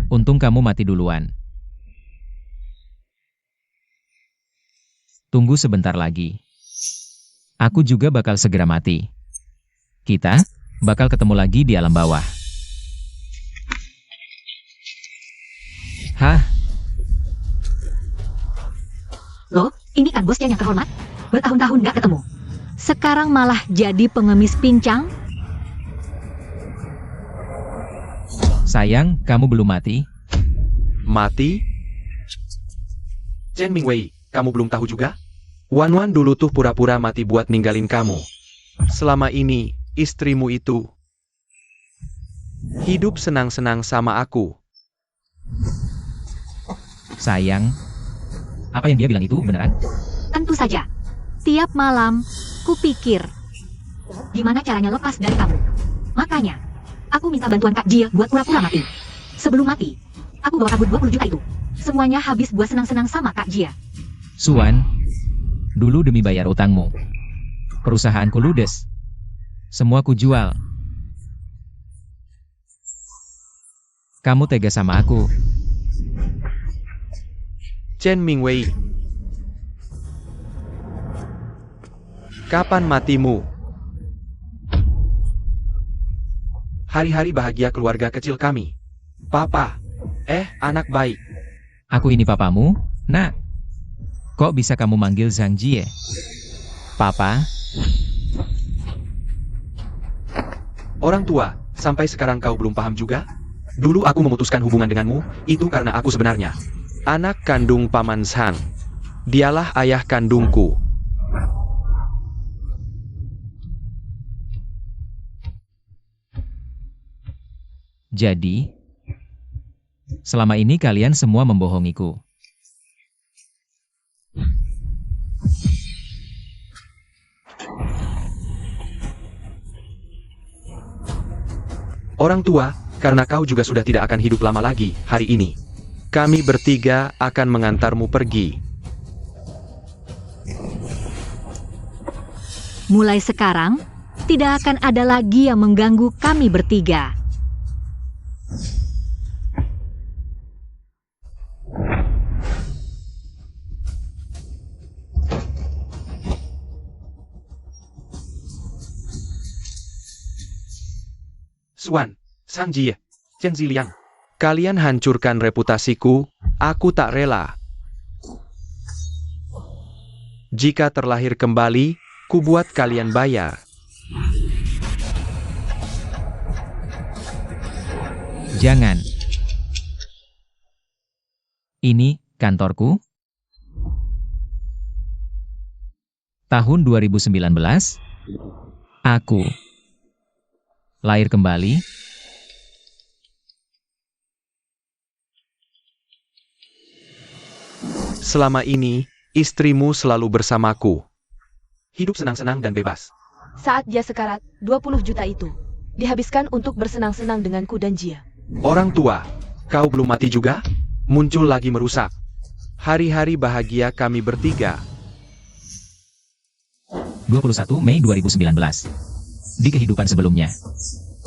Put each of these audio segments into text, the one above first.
Untung kamu mati duluan. Tunggu sebentar lagi. Aku juga bakal segera mati. Kita bakal ketemu lagi di alam bawah. Hah? Loh, ini kan bosnya yang terhormat. Bertahun-tahun nggak ketemu. Sekarang malah jadi pengemis pincang. Sayang, kamu belum mati. Mati? Chen Mingwei, kamu belum tahu juga? Wan dulu tuh pura-pura mati buat ninggalin kamu. Selama ini, istrimu itu hidup senang-senang sama aku. Sayang, apa yang dia bilang itu beneran? Tentu saja. Tiap malam, kupikir, gimana caranya lepas dari kamu. Makanya, aku minta bantuan Kak Jia buat pura-pura mati. Sebelum mati, aku bawa kabur 20 juta itu. Semuanya habis buat senang-senang sama Kak Jia. Suan, dulu demi bayar utangmu, perusahaanku ludes. Semua kujual. Kamu tega sama aku. Chen Mingwei, kapan matimu? Hari-hari bahagia keluarga kecil kami. Papa, anak baik. Aku ini papamu, nak. Kok bisa kamu manggil Zhang Jie? Papa? Orang tua, sampai sekarang kau belum paham juga? Dulu aku memutuskan hubungan denganmu, itu karena aku sebenarnya anak kandung Paman Zhang. Dialah ayah kandungku. Jadi, selama ini kalian semua membohongiku. Orang tua, karena kau juga sudah tidak akan hidup lama lagi hari ini. Kami bertiga akan mengantarmu pergi. Mulai sekarang, tidak akan ada lagi yang mengganggu kami bertiga. Suan, Zhang Jie, Chen Ziliang. Kalian hancurkan reputasiku, aku tak rela. Jika terlahir kembali, ku buat kalian bayar. Jangan. Ini kantorku. Tahun 2019. Aku lahir kembali. Selama ini, istrimu selalu bersamaku. Hidup senang-senang dan bebas. Saat Jia sekarat, 20 juta itu dihabiskan untuk bersenang-senang denganku dan Jia. Orang tua, kau belum mati juga? Muncul lagi merusak hari-hari bahagia kami bertiga. 21 Mei 2019. Di kehidupan sebelumnya,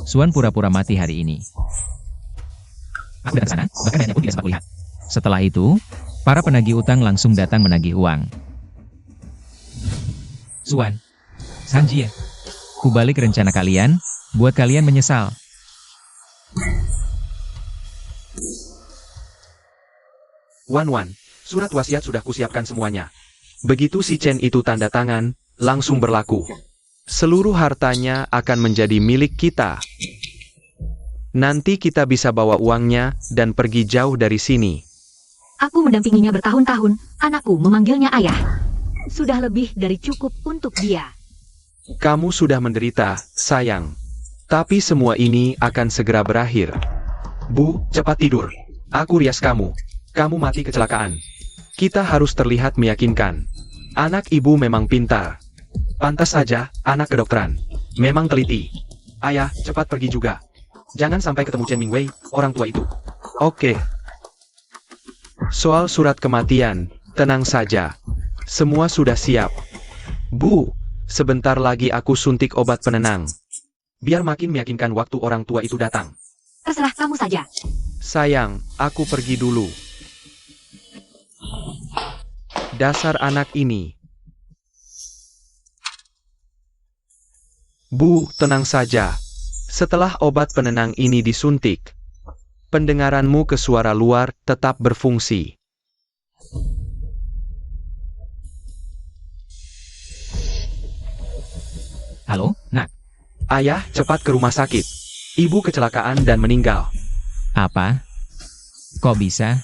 Suan pura-pura mati hari ini. Aku datang ke sana, bahkan nenek pun tidak sempat kulihat. Setelah itu, para penagih utang langsung datang menagih uang. Suan, Zhang Jie, kubalik rencana kalian, buat kalian menyesal. Wan, surat wasiat sudah kusiapkan semuanya. Begitu si Chen itu tanda tangan, langsung berlaku. Seluruh hartanya akan menjadi milik kita. Nanti kita bisa bawa uangnya dan pergi jauh dari sini. Aku mendampinginya bertahun-tahun, anakku memanggilnya ayah. Sudah lebih dari cukup untuk dia. Kamu sudah menderita, sayang. Tapi semua ini akan segera berakhir. Bu, cepat tidur. Aku rias kamu. Kamu mati kecelakaan. Kita harus terlihat meyakinkan. Anak ibu memang pintar. Pantas saja, anak kedokteran. Memang teliti. Ayah, cepat pergi juga. Jangan sampai ketemu Chen Mingwei, orang tua itu. Oke. Soal surat kematian, tenang saja. Semua sudah siap. Bu, sebentar lagi aku suntik obat penenang. Biar makin meyakinkan waktu orang tua itu datang. Terserah kamu saja. Sayang, aku pergi dulu. Dasar anak ini. Bu, tenang saja. Setelah obat penenang ini disuntik, pendengaranmu ke suara luar tetap berfungsi. Halo, Nak. Ayah, cepat ke rumah sakit. Ibu kecelakaan dan meninggal. Apa? Kok bisa?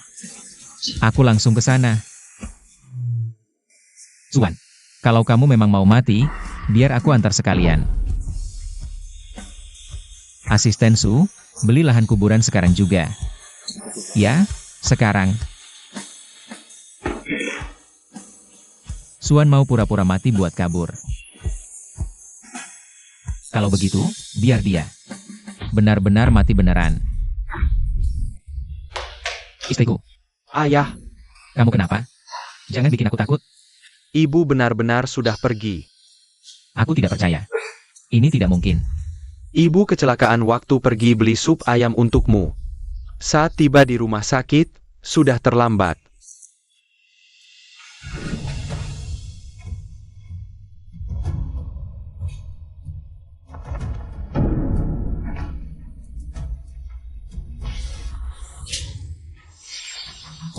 Aku langsung ke sana. Suan, kalau kamu memang mau mati, biar aku antar sekalian. Asisten Su, beli lahan kuburan sekarang juga. Ya, sekarang. Suan mau pura-pura mati buat kabur. Kalau begitu, biar dia benar-benar mati beneran. Istriku, Ayah, kamu kenapa? Jangan bikin aku takut. ibu benar-benar sudah pergi. Aku tidak percaya. Ini tidak mungkin. Ibu kecelakaan waktu pergi beli sup ayam untukmu. Saat tiba di rumah sakit, sudah terlambat.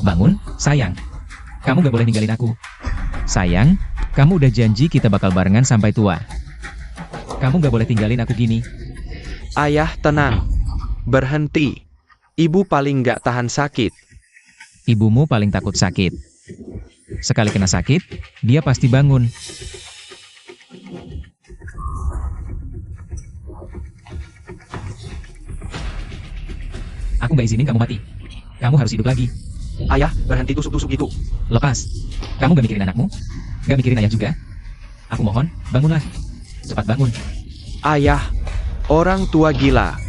Bangun, sayang. Kamu gak boleh ninggalin aku. Sayang, kamu udah janji kita bakal barengan sampai tua. Kamu gak boleh tinggalin aku gini. Ayah, tenang. Berhenti. Ibu paling gak tahan sakit. Ibumu paling takut sakit. Sekali kena sakit, dia pasti bangun. Aku gak izinin kamu mati. Kamu harus hidup lagi. Ayah, berhenti tusuk-tusuk itu. Lepas. Kamu gak mikirin anakmu? Gak mikirin ayah juga? Aku mohon, bangunlah. Cepat bangun. Ayah, orang tua gila.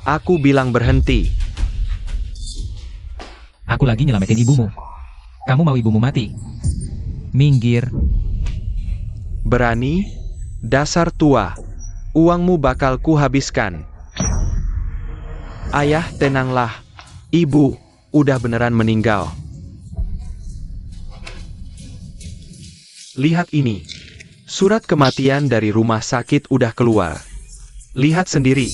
Aku bilang berhenti. Aku lagi nyelamatin ibumu. Kamu mau ibumu mati? Minggir. Berani? Dasar tua. Uangmu bakal kuhabiskan. Ayah, tenanglah. Ibu udah beneran meninggal. Lihat ini. Surat kematian dari rumah sakit udah keluar. Lihat sendiri.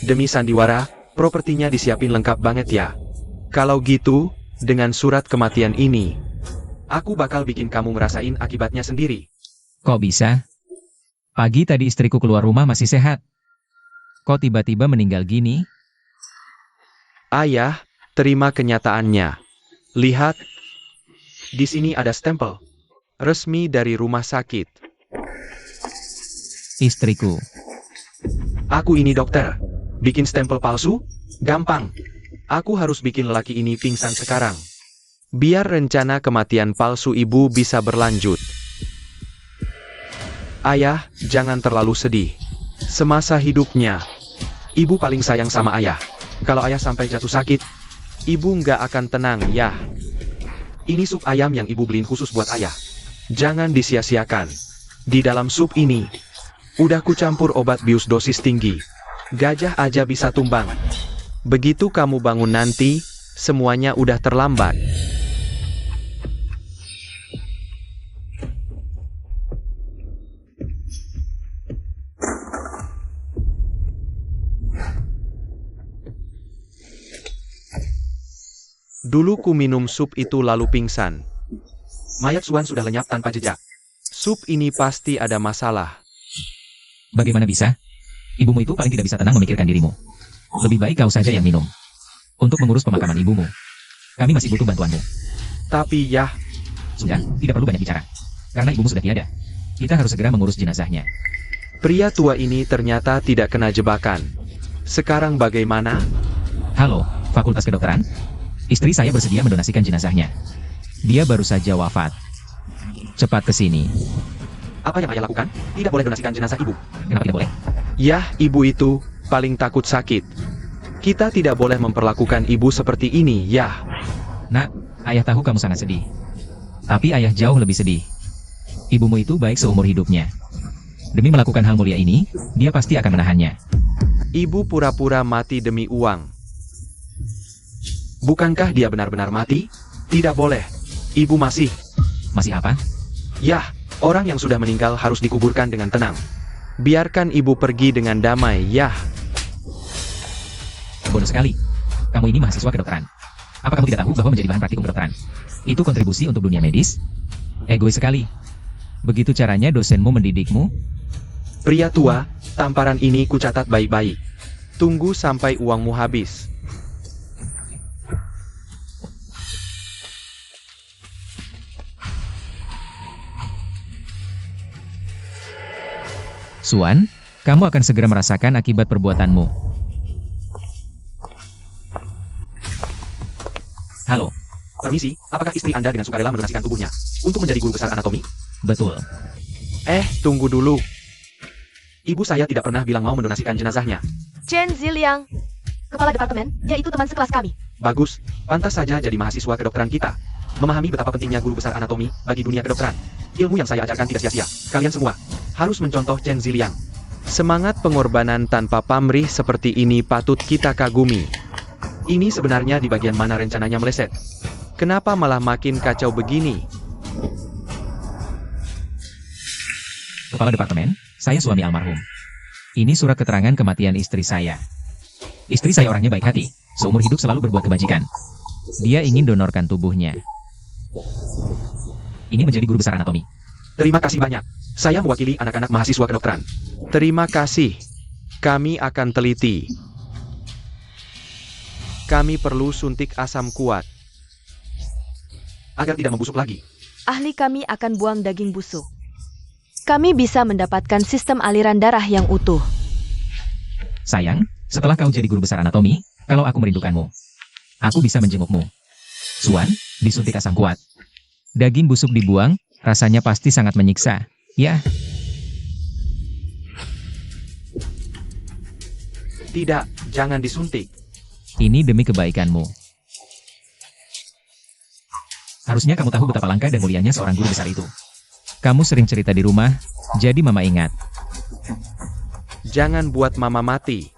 Demi sandiwara, propertinya disiapin lengkap banget ya. Kalau gitu, dengan surat kematian ini, aku bakal bikin kamu ngerasain akibatnya sendiri. Kok bisa? Pagi tadi istriku keluar rumah masih sehat. Kok tiba-tiba meninggal gini? Ayah, terima kenyataannya. Lihat. Di sini ada stempel. Resmi dari rumah sakit. Istriku. Aku ini dokter. Bikin stempel palsu? Gampang. Aku harus bikin lelaki ini pingsan sekarang. Biar rencana kematian palsu ibu bisa berlanjut. Ayah, jangan terlalu sedih. Semasa hidupnya, ibu paling sayang sama ayah. Kalau ayah sampai jatuh sakit, ibu nggak akan tenang ya. Ini sup ayam yang ibu beliin khusus buat ayah. Jangan disia-siakan. Di dalam sup ini, udah kucampur obat bius dosis tinggi. Gajah aja bisa tumbang. Begitu kamu bangun nanti, semuanya udah terlambat. Dulu ku minum sup itu lalu pingsan. Mayat Suan sudah lenyap tanpa jejak. Sup ini pasti ada masalah. Bagaimana bisa? Ibumu itu paling tidak bisa tenang memikirkan dirimu. Lebih baik kau saja yang minum. Untuk mengurus pemakaman ibumu. Kami masih butuh bantuanmu. Tapi ya, Sudah, tidak perlu banyak bicara. Karena ibumu sudah tiada. Kita harus segera mengurus jenazahnya. pria tua ini ternyata tidak kena jebakan. Sekarang bagaimana? Halo, Fakultas Kedokteran? Istri saya bersedia mendonasikan jenazahnya. Dia baru saja wafat. Cepat ke sini. Apa yang ayah lakukan? Tidak boleh donasikan jenazah ibu. Kenapa tidak boleh? Yah, ibu itu paling takut sakit. Kita tidak boleh memperlakukan ibu seperti ini, yah. Nak, ayah tahu kamu sangat sedih. Tapi ayah jauh lebih sedih. Ibumu itu baik seumur hidupnya. Demi melakukan hal mulia ini, dia pasti akan menahannya. Ibu pura-pura mati demi uang. Bukankah dia benar-benar mati? Tidak boleh. Ibu masih. Masih apa? Yah, orang yang sudah meninggal harus dikuburkan dengan tenang. Biarkan ibu pergi dengan damai, yah. Bodoh sekali. Kamu ini mahasiswa kedokteran. Apa kamu tidak tahu bahwa menjadi bahan praktikum kedokteran itu kontribusi untuk dunia medis? Egois sekali. Begitu caranya dosenmu mendidikmu? Pria tua, tamparan ini kucatat baik-baik. Tunggu sampai uangmu habis. Suan, kamu akan segera merasakan akibat perbuatanmu. Halo. Permisi, apakah istri Anda dengan sukarela mendonasikan tubuhnya untuk menjadi guru besar anatomi? Betul. Tunggu dulu. Ibu saya tidak pernah bilang mau mendonasikan jenazahnya. Chen Ziliang, kepala departemen, dia itu teman sekelas kami. Bagus, pantas saja jadi mahasiswa kedokteran kita. Memahami betapa pentingnya guru besar anatomi bagi dunia kedokteran. Ilmu yang saya ajarkan tidak sia-sia. Kalian semua harus mencontoh Chen Ziliang. Semangat pengorbanan tanpa pamrih seperti ini patut kita kagumi. Ini sebenarnya di bagian mana rencananya meleset? Kenapa malah makin kacau begini? Kepala departemen, saya suami almarhum. Ini surat keterangan kematian istri saya. Istri saya orangnya baik hati, seumur hidup selalu berbuat kebajikan. Dia ingin donorkan tubuhnya. Ini menjadi guru besar anatomi. Terima kasih banyak. Saya mewakili anak-anak mahasiswa kedokteran. Terima kasih. Kami akan teliti. Kami perlu suntik asam kuat agar tidak membusuk lagi. Ahli kami akan buang daging busuk. Kami bisa mendapatkan sistem aliran darah yang utuh. Sayang, setelah kau jadi guru besar anatomi, kalau aku merindukanmu, aku bisa menjengukmu. Suan, disuntik asam kuat. Daging busuk dibuang, rasanya pasti sangat menyiksa. Ya, Tidak, jangan disuntik. ini demi kebaikanmu. Harusnya kamu tahu betapa langka dan mulianya seorang guru besar itu. Kamu sering cerita di rumah, jadi mama ingat. Jangan buat mama mati.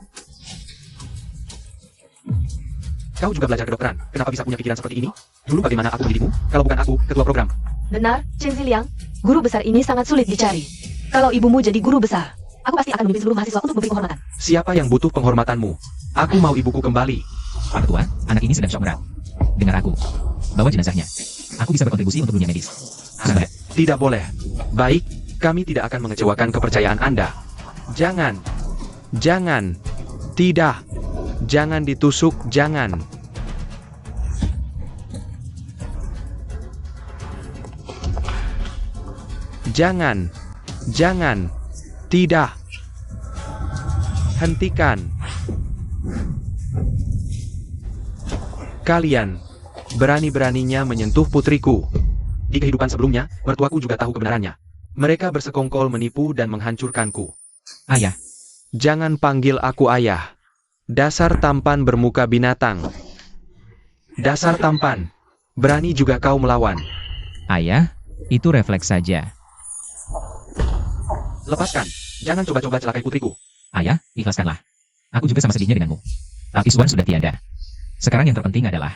Kau juga belajar kedokteran. Kenapa bisa punya pikiran seperti ini? Dulu bagaimana aku mendidikmu? Kalau bukan aku, ketua program. Benar, Chen Ziliang, guru besar ini sangat sulit dicari. Kalau ibumu jadi guru besar, aku pasti akan memimpin seluruh mahasiswa untuk memberi penghormatan. Siapa yang butuh penghormatanmu? Aku mau ibuku kembali. Pak Ketua, anak ini sedang shock berat. Dengar aku. Bawa jenazahnya. Aku bisa berkontribusi untuk dunia medis. Sudah. Tidak boleh. Baik, kami tidak akan mengecewakan kepercayaan Anda. Jangan. Jangan. Tidak. Jangan ditusuk, jangan. Jangan. Jangan. Tidak. Hentikan. Kalian berani-beraninya menyentuh putriku. Di kehidupan sebelumnya, mertuaku juga tahu kebenarannya. Mereka bersekongkol menipu dan menghancurkanku. Ayah, Jangan panggil aku ayah. Dasar tampan bermuka binatang. Dasar tampan. Berani juga kau melawan. ayah, itu refleks saja. Lepaskan. Jangan coba-coba celakai putriku. Ayah, ikhlaskanlah. Aku juga sama sedihnya denganmu. Tapi Suan sudah tiada. Sekarang yang terpenting adalah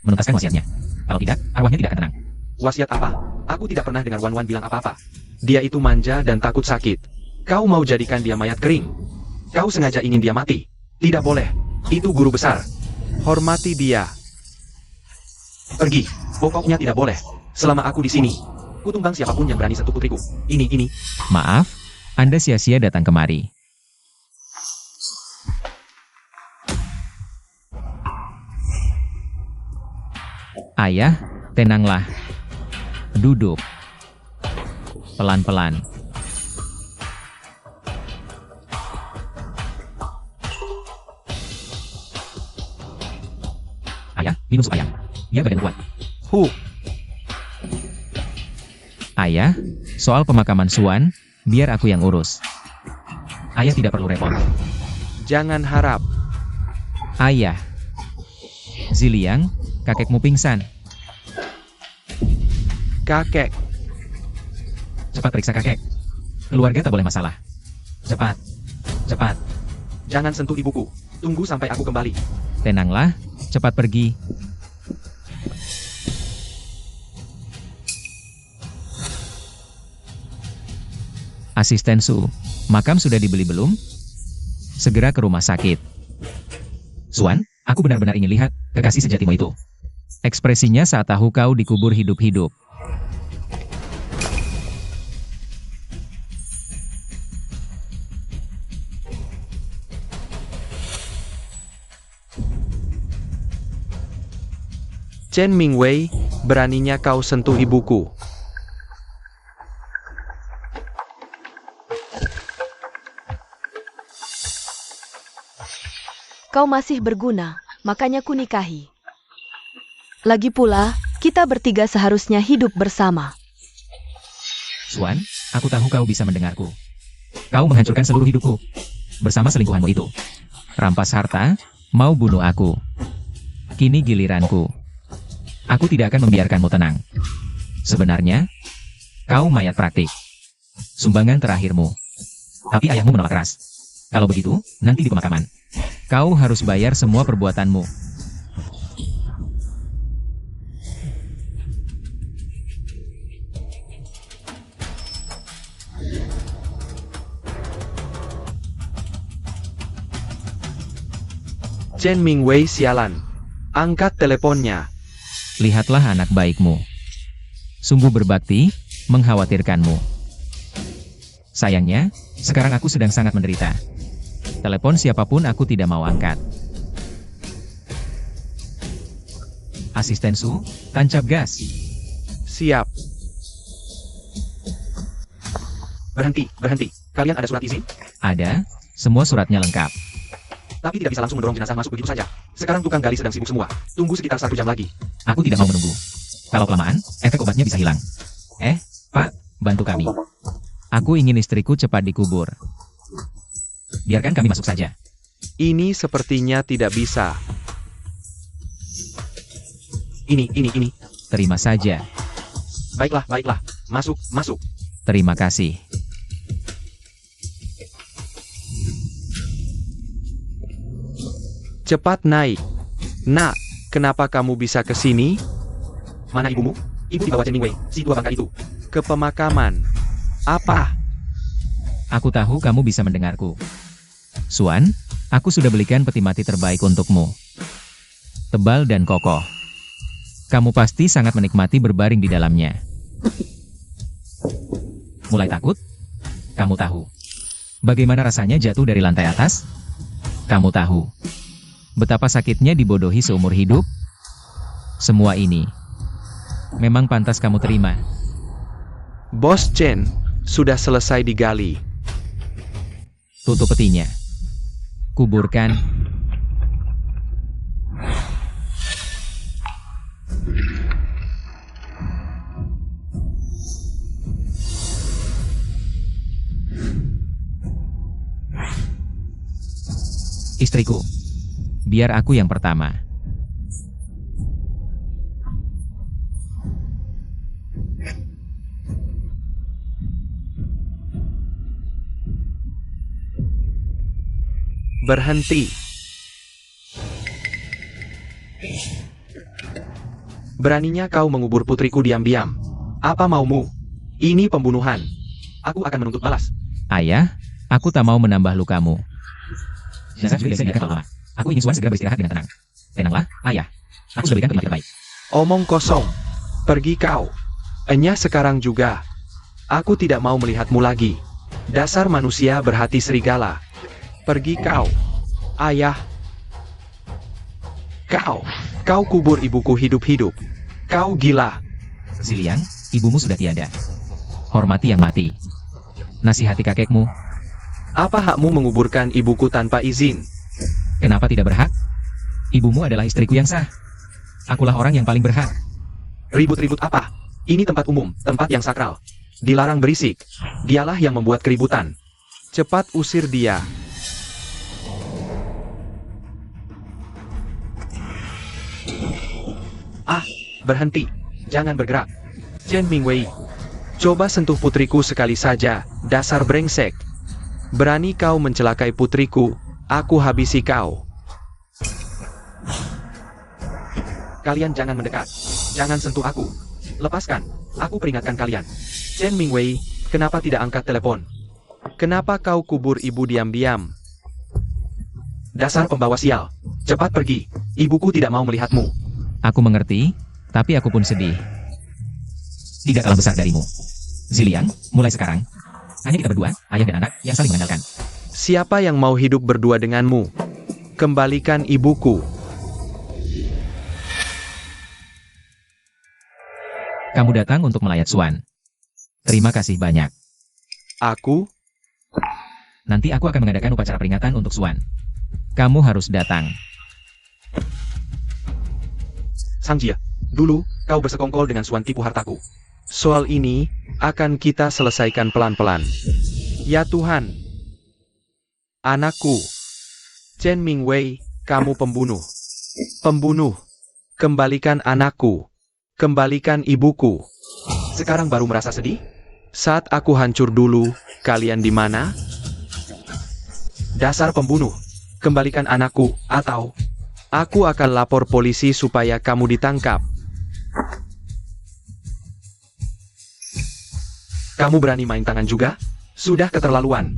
menuntaskan wasiatnya. Kalau tidak, arwahnya tidak akan tenang. Wasiat apa? Aku tidak pernah dengar Wan Wan bilang apa-apa. Dia itu manja dan takut sakit. Kau mau jadikan dia mayat kering. Kau sengaja ingin dia mati. Tidak boleh. Itu guru besar. Hormati dia. Pergi. Pokoknya tidak boleh. Selama aku di sini, kutumbang siapapun yang berani sentuh putriku. Ini. Maaf, Anda sia-sia datang kemari. Ayah, tenanglah. Duduk. Pelan-pelan. Ayah, minum sup ayam. Dia badan kuat. Ayah, soal pemakaman Suan, biar aku yang urus. Ayah tidak perlu repot. Jangan harap. Ayah. Ziliang, kakekmu pingsan. Kakek. Cepat periksa kakek. Keluarga tak boleh masalah. Cepat. Cepat. Jangan sentuh ibuku. Tunggu sampai aku kembali. Tenanglah, cepat pergi. Asisten Su, makam sudah dibeli belum? Segera ke rumah sakit. Suan, aku benar-benar ingin lihat kekasih sejatimu itu. Ekspresinya saat tahu kau dikubur hidup-hidup. Chen Mingwei, beraninya kau sentuh ibuku. Kau masih berguna, makanya ku nikahi. Lagi pula, kita bertiga seharusnya hidup bersama. Suan, aku tahu kau bisa mendengarku. Kau menghancurkan seluruh hidupku. Bersama selingkuhanmu itu. Rampas harta, mau bunuh aku. Kini giliranku. Aku tidak akan membiarkanmu tenang. Sebenarnya, kau mayat praktik. Sumbangan terakhirmu. Tapi ayahmu menolak keras. Kalau begitu, nanti di pemakaman. Kau harus bayar semua perbuatanmu. Chen Mingwei sialan. Angkat teleponnya. Lihatlah anak baikmu. Sungguh berbakti, mengkhawatirkanmu. Sayangnya, sekarang aku sedang sangat menderita. Telepon siapapun aku tidak mau angkat. Asisten Su, tancap gas. Siap. Berhenti, berhenti. Kalian ada surat izin? Ada, semua suratnya lengkap. Tapi tidak bisa langsung mendorong jenazah masuk begitu saja. Sekarang tukang gali sedang sibuk semua. Tunggu sekitar 1 jam lagi. Aku tidak mau menunggu. Kalau kelamaan, efek obatnya bisa hilang. Pak, bantu kami. Aku ingin istriku cepat dikubur. Biarkan kami masuk saja. Ini sepertinya tidak bisa. Ini. Terima saja. Baiklah, baiklah. Masuk, masuk. Terima kasih. Cepat naik. Nak, kenapa kamu bisa ke sini? Mana ibumu? Ibu dibawa Chen Mingwei, si tua bangka itu. Ke pemakaman. Apa? Aku tahu kamu bisa mendengarku. Suan, aku sudah belikan peti mati terbaik untukmu. Tebal dan kokoh. Kamu pasti sangat menikmati berbaring di dalamnya. Mulai takut? Kamu tahu. Bagaimana rasanya jatuh dari lantai atas? Kamu tahu. Betapa sakitnya dibodohi seumur hidup? Semua ini memang pantas kamu terima. Bos Chen, sudah selesai digali. Tutup petinya. Kuburkan. Istriku. Biar aku yang pertama. Berhenti. Beraninya kau mengubur putriku diam-diam. Apa maumu? Ini pembunuhan. Aku akan menuntut balas. Ayah, aku tak mau menambah lukamu. Jenazah juga biasa dibiarkan lama. Aku ingin Suan segera beristirahat dengan tenang. Tenanglah, ayah. Aku sudah berikan peti mati terbaik. Omong kosong. Pergi kau. Enya sekarang juga. Aku tidak mau melihatmu lagi. Dasar manusia berhati serigala. Pergi kau. Ayah. Kau kubur ibuku hidup-hidup. Kau gila. Ziliang, ibumu sudah tiada. Hormati yang mati. Nasihati kakekmu. Apa hakmu menguburkan ibuku tanpa izin? Kenapa tidak berhak? Ibumu adalah istriku yang sah. Akulah orang yang paling berhak. Ribut-ribut apa? Ini tempat umum, tempat yang sakral. Dilarang berisik. Dialah yang membuat keributan. Cepat usir dia. Berhenti. Jangan bergerak. Chen Mingwei. Coba sentuh putriku sekali saja, dasar brengsek. Berani kau mencelakai putriku, aku habisi kau. Kalian jangan mendekat. Jangan sentuh aku. Lepaskan. Aku peringatkan kalian. Chen Mingwei, kenapa tidak angkat telepon? Kenapa kau kubur ibu diam-diam? Dasar pembawa sial. Cepat pergi. Ibuku tidak mau melihatmu. Aku mengerti, tapi aku pun sedih. Tidak kalah besar darimu. Ziliang, mulai sekarang, hanya kita berdua, ayah dan anak, yang saling mengandalkan. Siapa yang mau hidup berdua denganmu? Kembalikan ibuku. Kamu datang untuk melayat Xuan. Terima kasih banyak. Aku? Nanti aku akan mengadakan upacara peringatan untuk Xuan. Kamu harus datang. Sang Jia, dulu, kau bersekongkol dengan Xuan tipu hartaku. Soal ini, akan kita selesaikan pelan-pelan. Ya Tuhan. Anakku. Chen Mingwei, kamu pembunuh. Pembunuh. Kembalikan anakku. Kembalikan ibuku. Sekarang baru merasa sedih? Saat aku hancur dulu, kalian di mana? Dasar pembunuh. Kembalikan anakku, atau aku akan lapor polisi supaya kamu ditangkap. Kamu berani main tangan juga? Sudah keterlaluan.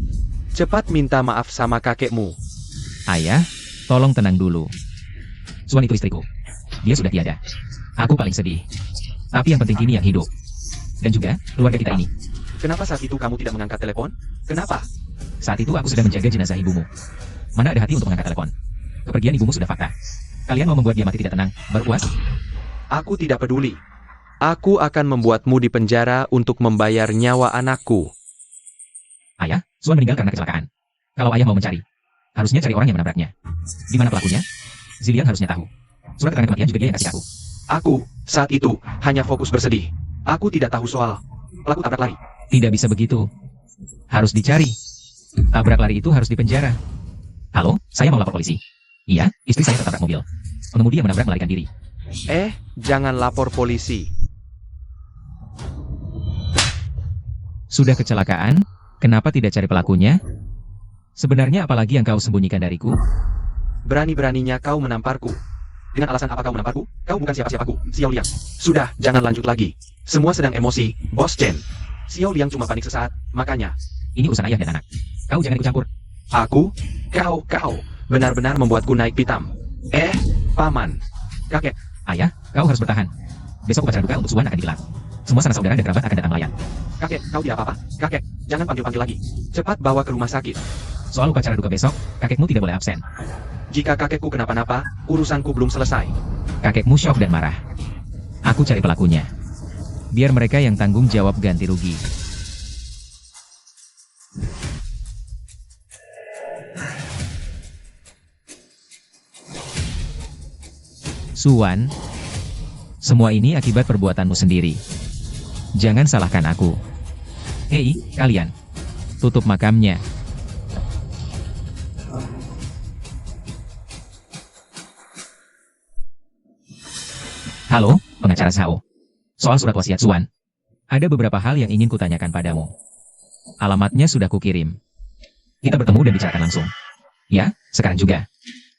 Cepat minta maaf sama kakekmu. Ayah, tolong tenang dulu. Xuan itu istriku. Dia sudah tiada. Aku paling sedih. Tapi yang penting kini yang hidup. Dan juga, keluarga kita ini. Kenapa saat itu kamu tidak mengangkat telepon? Kenapa? Saat itu aku sedang menjaga jenazah ibumu. Mana ada hati untuk mengangkat telepon? Kepergian ibumu sudah fakta. Kalian mau membuat dia mati tidak tenang, baru puas? Aku tidak peduli. Aku akan membuatmu di penjara untuk membayar nyawa anakku. Ayah, Xuan meninggal karena kecelakaan. Kalau ayah mau mencari, harusnya cari orang yang menabraknya. Di mana pelakunya? Ziliang harusnya tahu. Surat keterangan kematian juga dia yang kasih aku. Aku, saat itu, hanya fokus bersedih. Aku tidak tahu soal pelaku tabrak lari. Tidak bisa begitu. Harus dicari. Tabrak lari itu harus dipenjara. Halo, saya mau lapor polisi. Iya, istri saya tertabrak mobil. Pengemudi yang menabrak melarikan diri. Jangan lapor polisi. Sudah kecelakaan, kenapa tidak cari pelakunya? Sebenarnya apalagi yang kau sembunyikan dariku? Berani-beraninya kau menamparku. Dengan alasan apa kau menamparku? Kau bukan siapa-siapaku, Xiao Liang. Sudah, jangan lanjut lagi. Semua sedang emosi, Bos Chen. Xiao Liang cuma panik sesaat, makanya. Ini urusan ayah dan anak. Kau jangan ikut campur. Aku? Kau benar-benar membuatku naik pitam. Paman. Kakek. Ayah, kau harus bertahan. Besok upacara duka untuk Xuan akan digelar. Semua sanak saudara dan kerabat akan datang melayan. Kakek, kau tidak apa-apa? Kakek, jangan panggil-panggil lagi. Cepat bawa ke rumah sakit. Soal upacara duka besok, kakekmu tidak boleh absen. Jika kakekku kenapa-napa, urusanku belum selesai. Kakekmu syok dan marah. Aku cari pelakunya. Biar mereka yang tanggung jawab ganti rugi. Xuan, semua ini akibat perbuatanmu sendiri. Jangan salahkan aku. Hei, kalian. Tutup makamnya. Halo, pengacara Zhao. Soal surat wasiat Xuan. Ada beberapa hal yang ingin kutanyakan padamu. Alamatnya sudah kukirim. Kita bertemu dan bicarakan langsung. Ya, sekarang juga.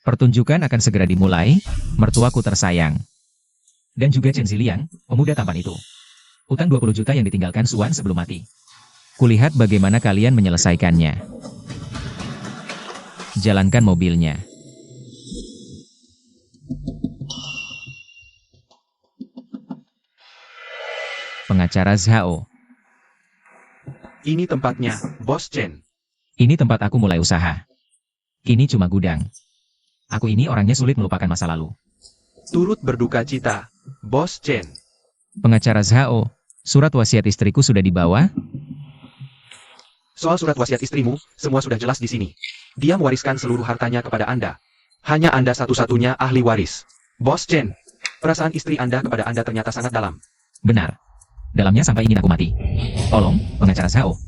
Pertunjukan akan segera dimulai, mertuaku tersayang. Dan juga Chen Ziliang, pemuda tampan itu. Utang 20 juta yang ditinggalkan Xuan sebelum mati. Kulihat bagaimana kalian menyelesaikannya. Jalankan mobilnya. Pengacara Zhao. Ini tempatnya, Bos Chen. Ini tempat aku mulai usaha. Kini cuma gudang. Aku ini orangnya sulit melupakan masa lalu. Turut berduka cita, Bos Chen. Pengacara Zhao, surat wasiat istriku sudah dibawa? Soal surat wasiat istrimu, semua sudah jelas di sini. Dia mewariskan seluruh hartanya kepada Anda. Hanya Anda satu-satunya ahli waris. Bos Chen, perasaan istri Anda kepada Anda ternyata sangat dalam. Benar. Dalamnya sampai ingin aku mati. Tolong, pengacara Zhao.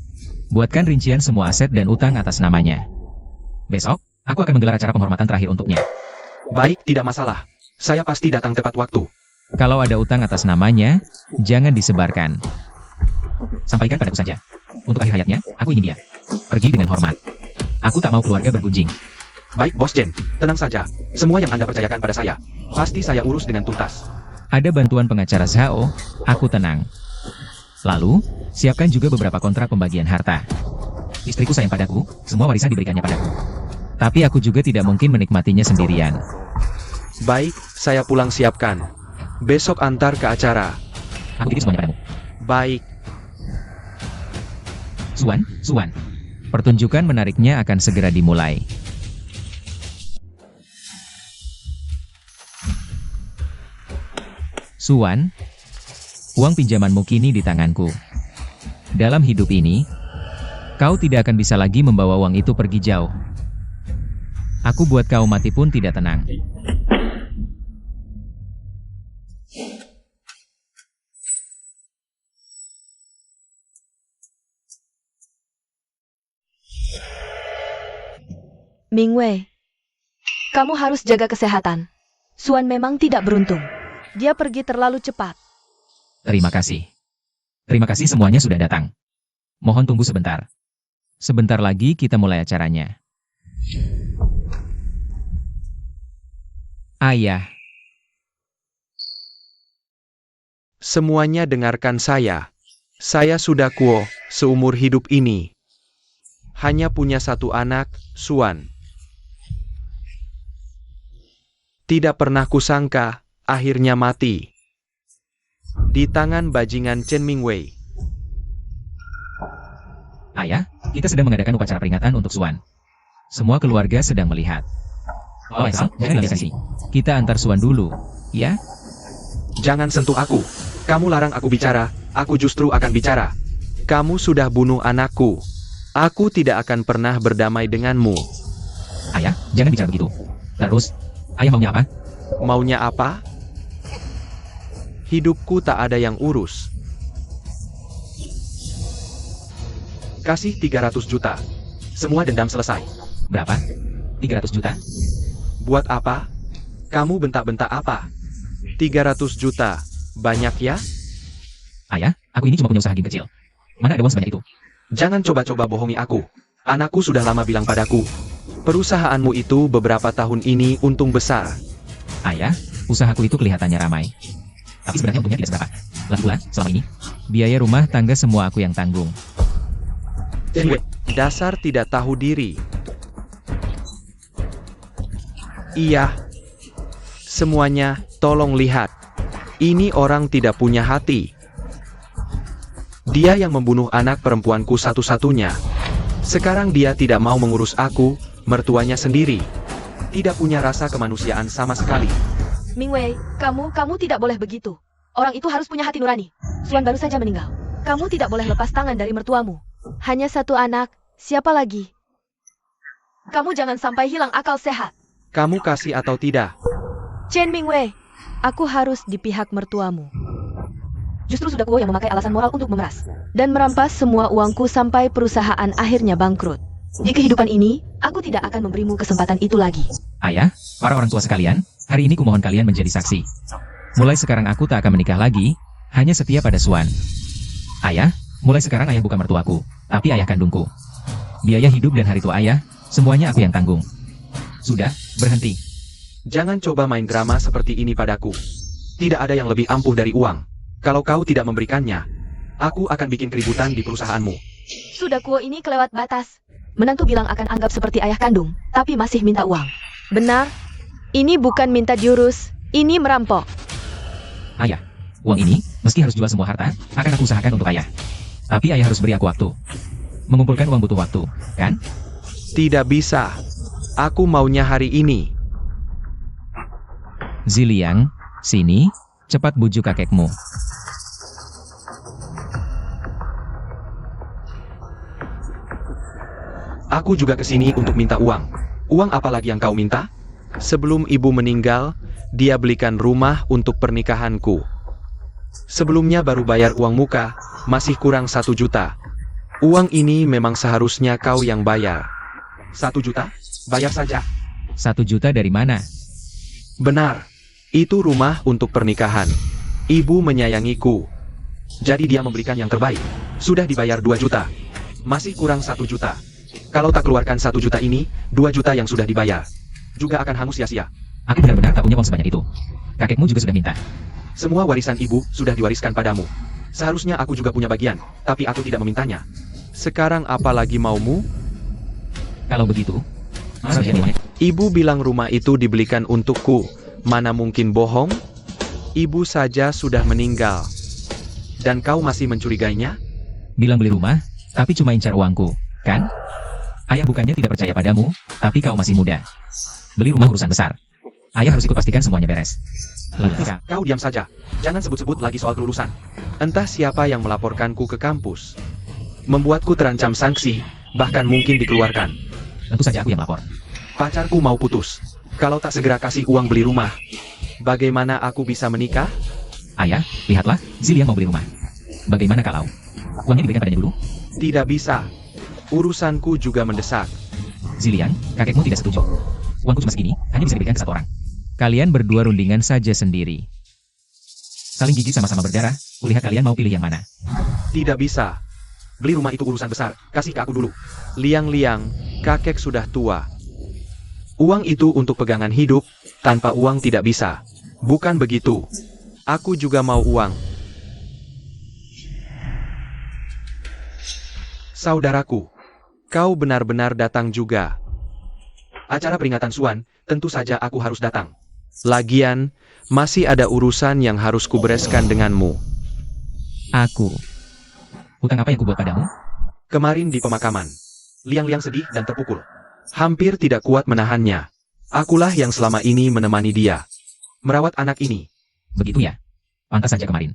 Buatkan rincian semua aset dan utang atas namanya. Besok, aku akan menggelar acara penghormatan terakhir untuknya. Baik, tidak masalah. Saya pasti datang tepat waktu. Kalau ada utang atas namanya, jangan disebarkan. Sampaikan padaku saja. Untuk akhir hayatnya, aku ingin dia pergi dengan hormat. Aku tak mau keluarga bergunjing. Baik Bos Chen, tenang saja. Semua yang Anda percayakan pada saya, pasti saya urus dengan tuntas. Ada bantuan pengacara Zhao, aku tenang. Lalu, siapkan juga beberapa kontrak pembagian harta. Istriku sayang padaku, semua warisan diberikannya padaku. Tapi aku juga tidak mungkin menikmatinya sendirian. Baik, saya pulang siapkan. Besok antar ke acara. Aku titip semuanya padamu. Baik. Suan. Pertunjukan menariknya akan segera dimulai. Suan, uang pinjamanmu kini di tanganku. Dalam hidup ini, kau tidak akan bisa lagi membawa uang itu pergi jauh. Aku buat kau mati pun tidak tenang. Mingwei, kamu harus jaga kesehatan. Suan memang tidak beruntung. Dia pergi terlalu cepat. Terima kasih. Terima kasih semuanya sudah datang. Mohon tunggu sebentar. Sebentar lagi kita mulai acaranya. Ayah, Semuanya dengarkan saya. Saya sudah kuo seumur hidup ini. Hanya punya satu anak, Suan. Tidak pernah kusangka, akhirnya mati. Di tangan bajingan Chen Mingwei. ayah, kita sedang mengadakan upacara peringatan untuk Suan. Semua keluarga sedang melihat. Oh, Aisal, jangan di sini. Kita antar Suan dulu, ya? Jangan sentuh aku. Kamu larang aku bicara, aku justru akan bicara. Kamu sudah bunuh anakku. Aku tidak akan pernah berdamai denganmu. Ayah, jangan bicara begitu. Terus, ayah maunya apa? Maunya apa? Hidupku tak ada yang urus. Kasih 300 juta. Semua dendam selesai. Berapa? 300 juta? Buat apa? Kamu bentak-bentak apa? 300 juta. Banyak ya? Ayah, aku ini cuma punya usaha game kecil. Mana ada uang sebanyak itu? Jangan coba-coba bohongi aku. Anakku sudah lama bilang padaku. Perusahaanmu itu beberapa tahun ini untung besar. Ayah, usahaku itu kelihatannya ramai. Tapi sebenarnya untungnya tidak seberapa. Lagi pula, selama ini, biaya rumah tangga semua aku yang tanggung. Dasar tidak tahu diri. Iya. Semuanya, tolong lihat. Ini orang tidak punya hati. Dia yang membunuh anak perempuanku satu-satunya. Sekarang dia tidak mau mengurus aku, mertuanya sendiri. Tidak punya rasa kemanusiaan sama sekali. Mingwei, kamu tidak boleh begitu. Orang itu harus punya hati nurani. Suan baru saja meninggal. Kamu tidak boleh lepas tangan dari mertuamu. Hanya satu anak, siapa lagi? Kamu jangan sampai hilang akal sehat. Kamu kasih atau tidak? Chen Mingwei, aku harus di pihak mertuamu. Justru sudah Kuo yang memakai alasan moral untuk memeras dan merampas semua uangku sampai perusahaan akhirnya bangkrut. Di kehidupan ini, aku tidak akan memberimu kesempatan itu lagi. Ayah, para orang tua sekalian, hari ini kumohon kalian menjadi saksi. Mulai sekarang aku tak akan menikah lagi, hanya setia pada Suan. Ayah, mulai sekarang ayah bukan mertuaku, tapi ayah kandungku. Biaya hidup dan hari tua ayah, semuanya aku yang tanggung. Sudah, berhenti. Jangan coba main drama seperti ini padaku. Tidak ada yang lebih ampuh dari uang. Kalau kau tidak memberikannya, aku akan bikin keributan di perusahaanmu. Sudah Kuo ini kelewat batas. Menantu bilang akan anggap seperti ayah kandung, tapi masih minta uang. Benar, ini bukan minta jurus, ini merampok. Ayah, uang ini, meski harus jual semua harta, akan aku usahakan untuk ayah. Tapi ayah harus beri aku waktu. Mengumpulkan uang butuh waktu, kan? Tidak bisa. Aku maunya hari ini. Ziliang, sini, cepat bujuk kakekmu. Aku juga kesini untuk minta uang. Uang apa lagi yang kau minta? Sebelum ibu meninggal, dia belikan rumah untuk pernikahanku. Sebelumnya baru bayar uang muka, masih kurang 1 juta. Uang ini memang seharusnya kau yang bayar. 1 juta? Bayar saja. 1 juta dari mana? Benar. Itu rumah untuk pernikahan. Ibu menyayangiku. Jadi dia memberikan yang terbaik. Sudah dibayar 2 juta. Masih kurang 1 juta. Kalau tak keluarkan 1 juta ini, 2 juta yang sudah dibayar juga akan hangus sia-sia. Aku benar-benar tak punya uang sebanyak itu. Kakekmu juga sudah minta. Semua warisan ibu sudah diwariskan padamu. Seharusnya aku juga punya bagian, tapi aku tidak memintanya. Sekarang apa lagi maumu? Kalau begitu, masa dia uangnya? Ibu bilang rumah itu dibelikan untukku. Mana mungkin bohong? Ibu saja sudah meninggal. Dan kau masih mencurigainya? Bilang beli rumah, tapi cuma incar uangku, kan? Ayah bukannya tidak percaya padamu, tapi kau masih muda. Beli rumah urusan besar. Ayah harus ikut pastikan semuanya beres. Lalu, Kau diam saja. Jangan sebut-sebut lagi soal kelulusan. Entah siapa yang melaporkanku ke kampus. Membuatku terancam sanksi, bahkan mungkin dikeluarkan. tentu saja aku yang lapor. Pacarku mau putus. Kalau tak segera kasih uang beli rumah, bagaimana aku bisa menikah? Ayah, lihatlah, Ziliang mau beli rumah. Bagaimana kalau uangnya diberikan padanya dulu? Tidak bisa. Urusanku juga mendesak. Ziliang, kakekmu tidak setuju. Uangku cuma segini, hanya bisa diberikan ke 1 orang. Kalian berdua rundingan saja sendiri. Saling gigit sama-sama berdarah, kulihat kalian mau pilih yang mana. Tidak bisa. Beli rumah itu urusan besar, kasih ke aku dulu. Liang-liang, kakek sudah tua. Uang itu untuk pegangan hidup, tanpa uang tidak bisa. Bukan begitu. Aku juga mau uang. Saudaraku, kau benar-benar datang juga. Acara peringatan Suan, tentu saja aku harus datang. Lagian, masih ada urusan yang harus kubereskan denganmu. Aku. Hutang apa yang kubuat padamu? Kemarin di pemakaman, Liang-liang sedih dan terpukul. Hampir tidak kuat menahannya. Akulah yang selama ini menemani dia. Merawat anak ini. Begitu ya? Pantas saja kemarin.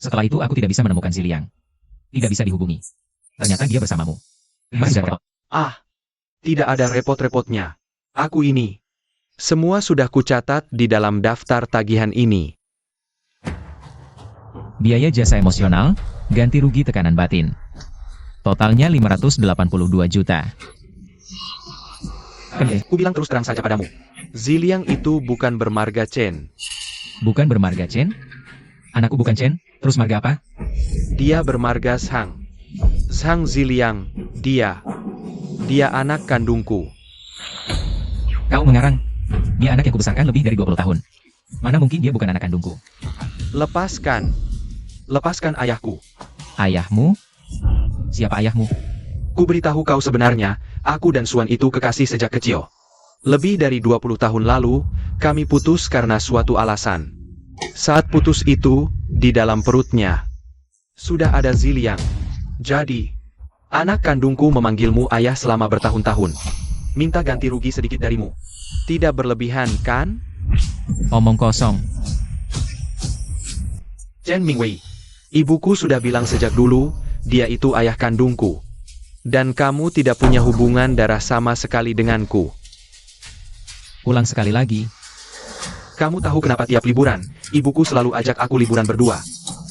Setelah itu aku tidak bisa menemukan Ziliang. Tidak bisa dihubungi. Ternyata dia bersamamu. Masih repot. Tidak ada repot-repotnya. Aku ini. Semua sudah kucatat di dalam daftar tagihan ini. Biaya jasa emosional, ganti rugi tekanan batin. Totalnya 582 juta. Ku bilang terus terang saja padamu. Ziliang itu bukan bermarga Chen. Bukan bermarga Chen? Anakku bukan Chen, terus marga apa? Dia bermarga Zhang. Zhang Ziliang. Dia anak kandungku. Kau mengarang. Dia anak yang kubesarkan lebih dari 20 tahun. Mana mungkin dia bukan anak kandungku? Lepaskan. Lepaskan ayahku. Ayahmu? Siapa ayahmu? Ku beritahu kau sebenarnya, aku dan Suan itu kekasih sejak kecil. Lebih dari 20 tahun lalu, kami putus karena suatu alasan. Saat putus itu, di dalam perutnya, sudah ada Ziliang. Jadi, anak kandungku memanggilmu ayah selama bertahun-tahun. Minta ganti rugi sedikit darimu. Tidak berlebihan, kan? Omong kosong. Chen Mingwei, ibuku sudah bilang sejak dulu, dia itu ayah kandungku. Dan kamu tidak punya hubungan darah sama sekali denganku. Ulang sekali lagi. Kamu tahu kenapa tiap liburan, ibuku selalu ajak aku liburan berdua.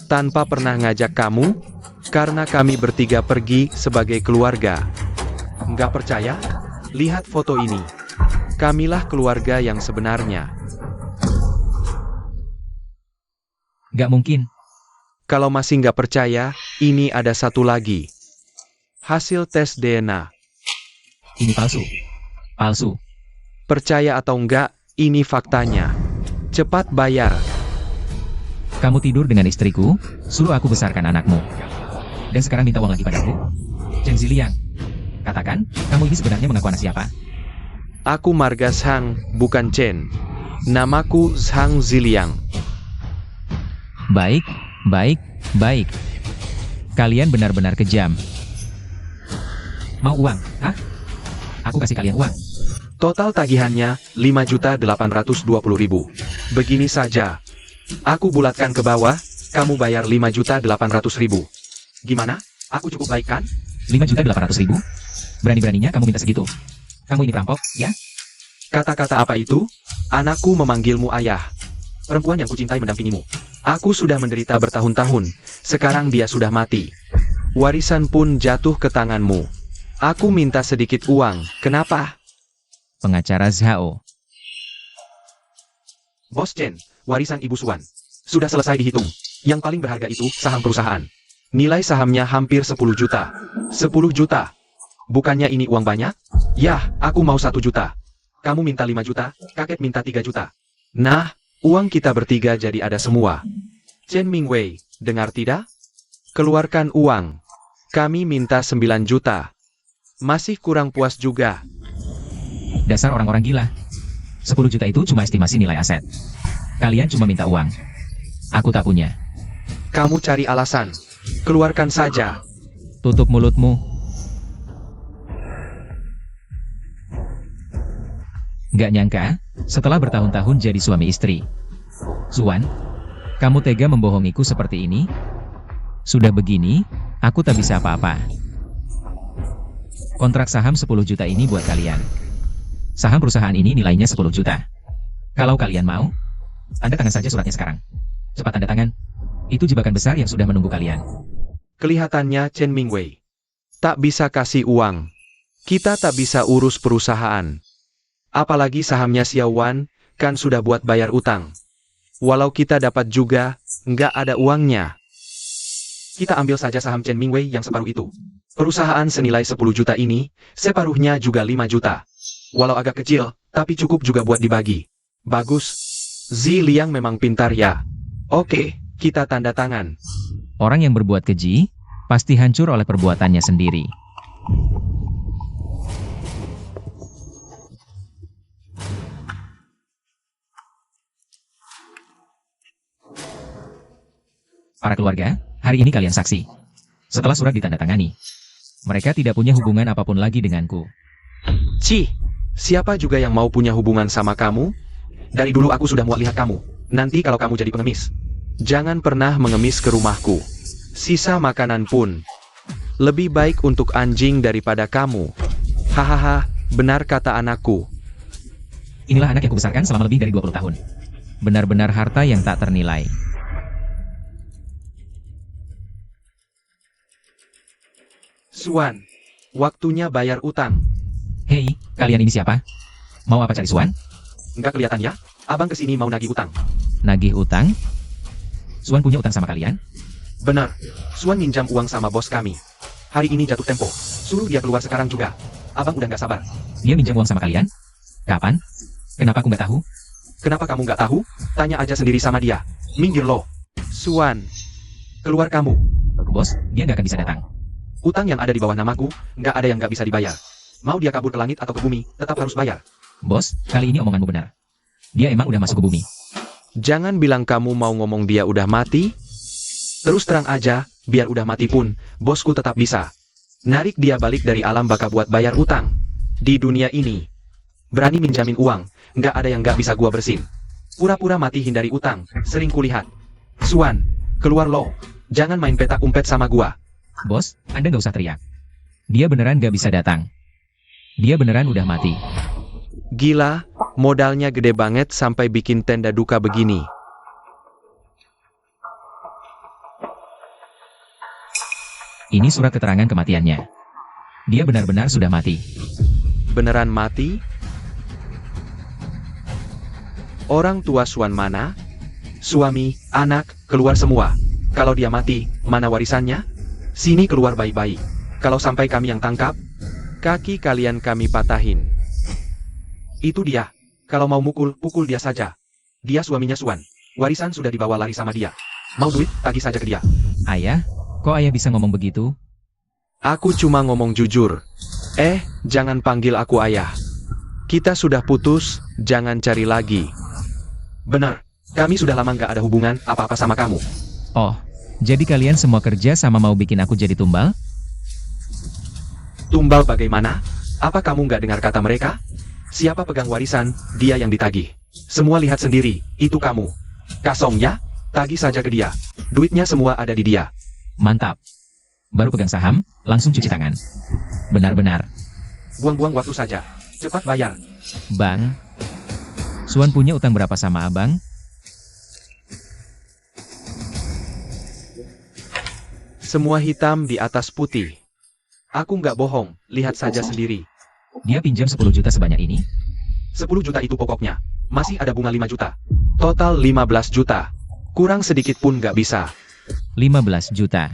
Tanpa pernah ngajak kamu, karena kami bertiga pergi sebagai keluarga. Nggak percaya? Lihat foto ini. Kamilah keluarga yang sebenarnya. Gak mungkin. Kalau masih nggak percaya, ini ada satu lagi. Hasil tes DNA. Ini palsu. Palsu. Percaya atau enggak, ini faktanya. Cepat bayar. Kamu tidur dengan istriku, suruh aku besarkan anakmu. Dan sekarang minta uang lagi padaku? Chen Ziliang. Katakan, kamu ini sebenarnya mengaku anak siapa? Aku marga Zhang, bukan Chen. Namaku Zhang Ziliang. Baik, baik, baik. Kalian benar-benar kejam. Mau uang? Hah? Aku kasih kalian uang. Total tagihannya 5.820.000. Begini saja. Aku bulatkan ke bawah, kamu bayar 5.800.000. Gimana? Aku cukup baik kan? 5.800.000? Berani-beraninya kamu minta segitu. Kamu ini perampok, ya? Kata-kata apa itu? Anakku memanggilmu ayah. Perempuan yang kucintai mendampingimu. Aku sudah menderita bertahun-tahun. Sekarang dia sudah mati. Warisan pun jatuh ke tanganmu. Aku minta sedikit uang. Kenapa? Pengacara Zhao. Bos Chen, warisan Ibu Suan. Sudah selesai dihitung. Yang paling berharga itu saham perusahaan. Nilai sahamnya hampir 10 juta. 10 juta. Bukannya ini uang banyak? Yah, aku mau 1 juta. Kamu minta 5 juta, kakek minta 3 juta. Nah, uang kita bertiga jadi ada semua. Chen Mingwei, dengar tidak? Keluarkan uang. Kami minta 9 juta. Masih kurang puas juga. Dasar orang-orang gila. 10 juta itu cuma estimasi nilai aset. Kalian cuma minta uang. Aku tak punya. Kamu cari alasan. Keluarkan saja. Tutup mulutmu. Gak nyangka, setelah bertahun-tahun jadi suami istri. Zuan, kamu tega membohongiku seperti ini? Sudah begini, aku tak bisa apa-apa. Kontrak saham 10 juta ini buat kalian. Saham perusahaan ini nilainya 10 juta. Kalau kalian mau, tanda tangan saja suratnya sekarang. Cepat tanda tangan. Itu jebakan besar yang sudah menunggu kalian. Kelihatannya Chen Mingwei tak bisa kasih uang. Kita tak bisa urus perusahaan. Apalagi sahamnya Xiao Wan, kan sudah buat bayar utang. Walau kita dapat juga, nggak ada uangnya. Kita ambil saja saham Chen Mingwei yang separuh itu. Perusahaan senilai 10 juta ini, separuhnya juga 5 juta. Walau agak kecil, tapi cukup juga buat dibagi. Bagus. Zi Liang memang pintar ya. Oke, kita tanda tangan. Orang yang berbuat keji, pasti hancur oleh perbuatannya sendiri. Para keluarga, hari ini kalian saksi. Setelah surat ditandatangani, mereka tidak punya hubungan apapun lagi denganku. Ci, siapa juga yang mau punya hubungan sama kamu? Dari dulu aku sudah muak lihat kamu. Nanti kalau kamu jadi pengemis, jangan pernah mengemis ke rumahku. Sisa makanan pun lebih baik untuk anjing daripada kamu. Hahaha, benar kata anakku. Inilah anak yang kubesarkan selama lebih dari 20 tahun. Benar-benar harta yang tak ternilai. Suan, waktunya bayar utang. Hei, kalian ini siapa? Mau apa cari Suan? Nggak kelihatan ya? Abang kesini mau nagih utang. Nagih utang? Suan punya utang sama kalian? Benar, Suan minjam uang sama bos kami. Hari ini jatuh tempo. Suruh dia keluar sekarang juga. Abang udah nggak sabar. Dia minjam uang sama kalian? Kapan? Kenapa aku nggak tahu? Kenapa kamu nggak tahu? Tanya aja sendiri sama dia. Minggir lo. Suan, keluar kamu. Bos, dia nggak akan bisa datang. Utang yang ada di bawah namaku, nggak ada yang nggak bisa dibayar. Mau dia kabur ke langit atau ke bumi, tetap harus bayar. Bos, kali ini omonganmu benar. Dia emang udah masuk ke bumi. Jangan bilang kamu mau ngomong dia udah mati. Terus terang aja, biar udah mati pun, bosku tetap bisa narik dia balik dari alam baka buat bayar utang. Di dunia ini, berani minjamin uang, nggak ada yang nggak bisa gua bersin. Pura-pura mati hindari utang, sering kulihat. Suan, keluar lo. Jangan main petak umpet sama gua. Bos, Anda nggak usah teriak. Dia beneran nggak bisa datang. Dia beneran udah mati. Gila, modalnya gede banget sampai bikin tenda duka begini. Ini surat keterangan kematiannya. Dia benar-benar sudah mati. Beneran mati? Orang tua Suan mana? Suami, anak, keluar semua. Kalau dia mati, mana warisannya? Sini keluar bayi-bayi. Kalau sampai kami yang tangkap, kaki kalian kami patahin. Itu dia. Kalau mau mukul, pukul dia saja. Dia suaminya Suan. Warisan sudah dibawa lari sama dia. Mau duit, tagih saja ke dia. Ayah, kok ayah bisa ngomong begitu? Aku cuma ngomong jujur. Jangan panggil aku ayah. Kita sudah putus, jangan cari lagi. Benar, kami sudah lama nggak ada hubungan apa-apa sama kamu. Oh, jadi kalian semua kerja sama mau bikin aku jadi tumbal? Tumbal bagaimana? Apa kamu nggak dengar kata mereka? Siapa pegang warisan, dia yang ditagih. Semua lihat sendiri, itu kamu. Kasong ya? Tagih saja ke dia. Duitnya semua ada di dia. Mantap. Baru pegang saham, langsung cuci tangan. Benar-benar. Buang-buang waktu saja. Cepat bayar. Bang, Suan punya utang berapa sama abang? Semua hitam di atas putih. Aku nggak bohong, lihat saja sendiri. Dia pinjam 10 juta sebanyak ini? 10 juta itu pokoknya. Masih ada bunga 5 juta. Total 15 juta. Kurang sedikit pun nggak bisa. 15 juta.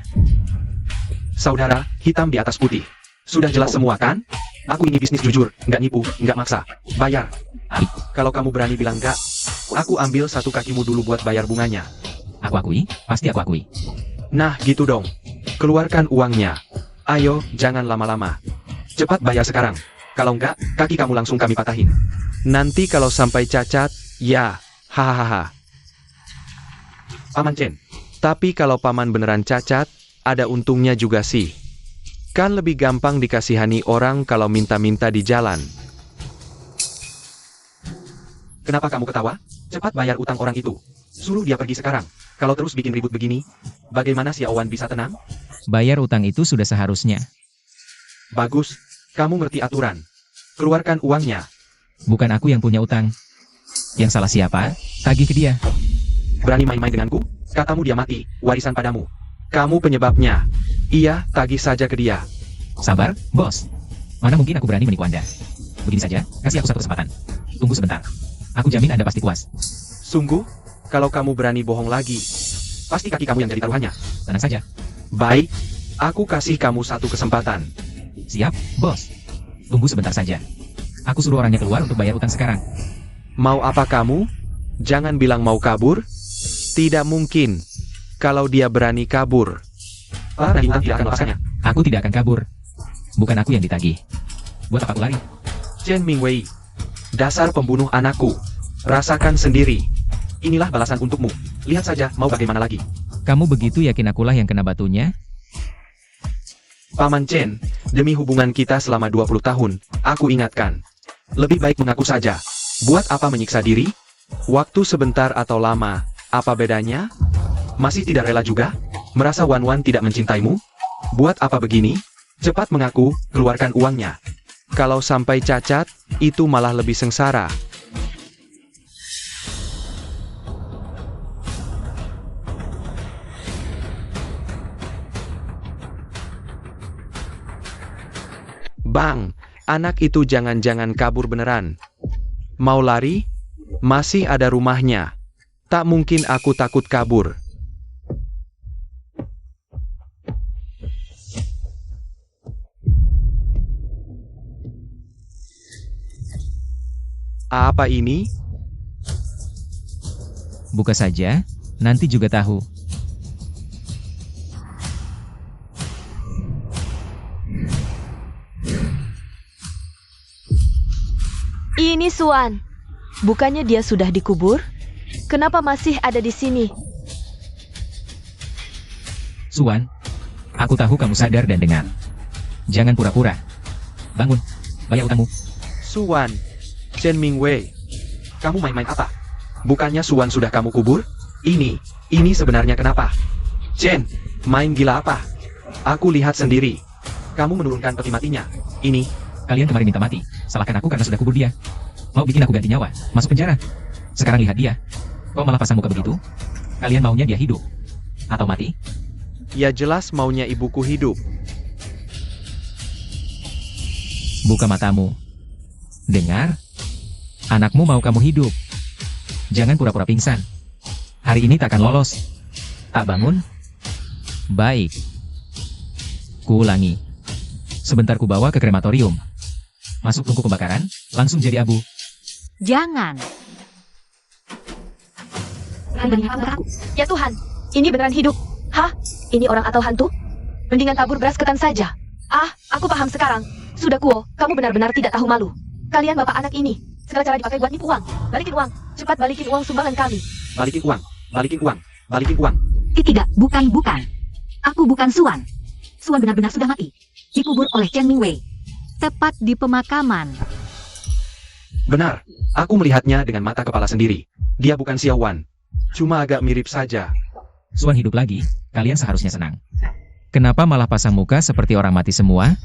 Saudara, hitam di atas putih. Sudah jelas semua kan? Aku ini bisnis jujur, nggak nipu, nggak maksa. Bayar. Kalau kamu berani bilang nggak, aku ambil satu kakimu dulu buat bayar bunganya. Aku akui, pasti aku akui. Nah, gitu dong. Keluarkan uangnya. Ayo, jangan lama-lama. Cepat bayar sekarang. Kalau nggak, kaki kamu langsung kami patahin. Nanti kalau sampai cacat, ya, hahaha. Paman Chen. Tapi kalau paman beneran cacat, ada untungnya juga sih. Kan lebih gampang dikasihani orang kalau minta-minta di jalan. Kenapa kamu ketawa? Cepat bayar utang orang itu. Suruh dia pergi sekarang. Kalau terus bikin ribut begini, bagaimana si Awan bisa tenang? Bayar utang itu sudah seharusnya. Bagus, kamu ngerti aturan. Keluarkan uangnya. Bukan aku yang punya utang. Yang salah siapa? Tagih ke dia. Berani main-main denganku? Katamu dia mati, warisan padamu. Kamu penyebabnya. Iya, tagih saja ke dia. Sabar, bos. Mana mungkin aku berani menipu Anda. Begini saja, kasih aku satu kesempatan. Tunggu sebentar. Aku jamin Anda pasti puas. Sungguh? Kalau kamu berani bohong lagi, pasti kaki kamu yang jadi taruhannya. Tenang saja. Baik, aku kasih kamu satu kesempatan. Siap, bos. Tunggu sebentar saja. Aku suruh orangnya keluar untuk bayar utang sekarang. Mau apa kamu? Jangan bilang mau kabur. Tidak mungkin. Kalau dia berani kabur, para bintang tidak akan melepaskannya. Aku tidak akan kabur. Bukan aku yang ditagih. Buat apa aku lari? Chen Mingwei, dasar pembunuh anakku. Rasakan sendiri. Inilah balasan untukmu. Lihat saja, mau bagaimana lagi. Kamu begitu yakin akulah yang kena batunya? Paman Chen, demi hubungan kita selama 20 tahun, aku ingatkan. Lebih baik mengaku saja. Buat apa menyiksa diri? Waktu sebentar atau lama, apa bedanya? Masih tidak rela juga? Merasa Wan tidak mencintaimu? Buat apa begini? Cepat mengaku, keluarkan uangnya. Kalau sampai cacat, itu malah lebih sengsara. Bang, anak itu jangan-jangan kabur beneran. Mau lari? Masih ada rumahnya. Tak mungkin aku takut kabur. Apa ini? Buka saja, nanti juga tahu. Ini Suan. Bukannya dia sudah dikubur? Kenapa masih ada di sini? Suan, aku tahu kamu sadar dan dengar. Jangan pura-pura. Bangun, bayar utangmu. Suan, Chen Mingwei. Kamu main-main apa? Bukannya Suan sudah kamu kubur? Ini sebenarnya kenapa? Chen, main gila apa? Aku lihat sendiri. Kamu menurunkan peti matinya. Ini, Kalian kemarin minta mati, salahkan aku karena sudah kubur dia. Mau bikin aku ganti nyawa, masuk penjara. Sekarang lihat dia. Kok malah pasang muka begitu? Kalian maunya dia hidup? Atau mati? ya jelas maunya ibuku hidup. Buka matamu. Dengar. Anakmu mau kamu hidup. Jangan pura-pura pingsan. Hari ini tak akan lolos. Tak bangun? Baik. Kuulangi. Sebentar ku bawa ke krematorium. Masuk tungku pembakaran, langsung jadi abu. Jangan. Berani kabur aku. Ya Tuhan, ini beneran hidup. Hah? Ini orang atau hantu? Mendingan tabur beras ketan saja. Ah, aku paham sekarang. Sudah Kuo, kamu benar-benar tidak tahu malu. Kalian bapak anak ini, segala cara dipakai buat nipu uang. Balikin uang, cepat balikin uang sumbangan kami. Balikin uang, balikin uang, balikin uang. Tidak, bukan. Aku bukan Suan. Suan benar-benar sudah mati. Dikubur oleh Chen Mingwei. Tepat di pemakaman. Benar, aku melihatnya dengan mata kepala sendiri. Dia bukan Xiao Wan. Cuma agak mirip saja. Suan hidup lagi, kalian seharusnya senang. Kenapa malah pasang muka seperti orang mati semua?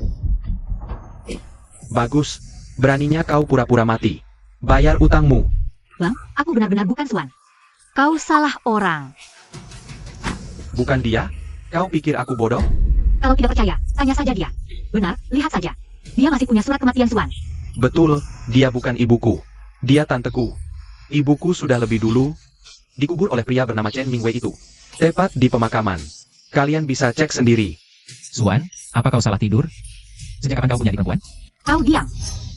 Bagus, beraninya kau pura-pura mati. Bayar utangmu. Bang, aku benar-benar bukan Suan. Kau salah orang. Bukan dia? Kau pikir aku bodoh? Kalau tidak percaya, tanya saja dia. Benar, lihat saja. Dia masih punya surat kematian Suan. Betul, dia bukan ibuku. Dia tanteku. Ibuku sudah lebih dulu dikubur oleh pria bernama Chen Mingwei itu. Tepat di pemakaman. Kalian bisa cek sendiri. Suan, apa kau salah tidur? Sejak kapan kau punya adik perempuan? Kau diam.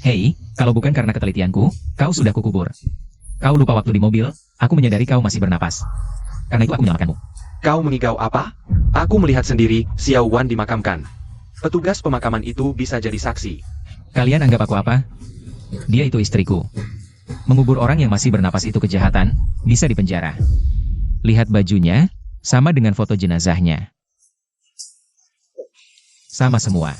Hei, kalau bukan karena ketelitianku, kau sudah kukubur. Kau lupa waktu di mobil, aku menyadari kau masih bernapas. Karena itu aku menyelamatkanmu. Kau mengigau apa? Aku melihat sendiri Xiao Wan dimakamkan. Petugas pemakaman itu bisa jadi saksi. Kalian anggap aku apa? Dia itu istriku. Mengubur orang yang masih bernapas itu kejahatan, bisa dipenjara. Lihat bajunya, sama dengan foto jenazahnya. Sama semua.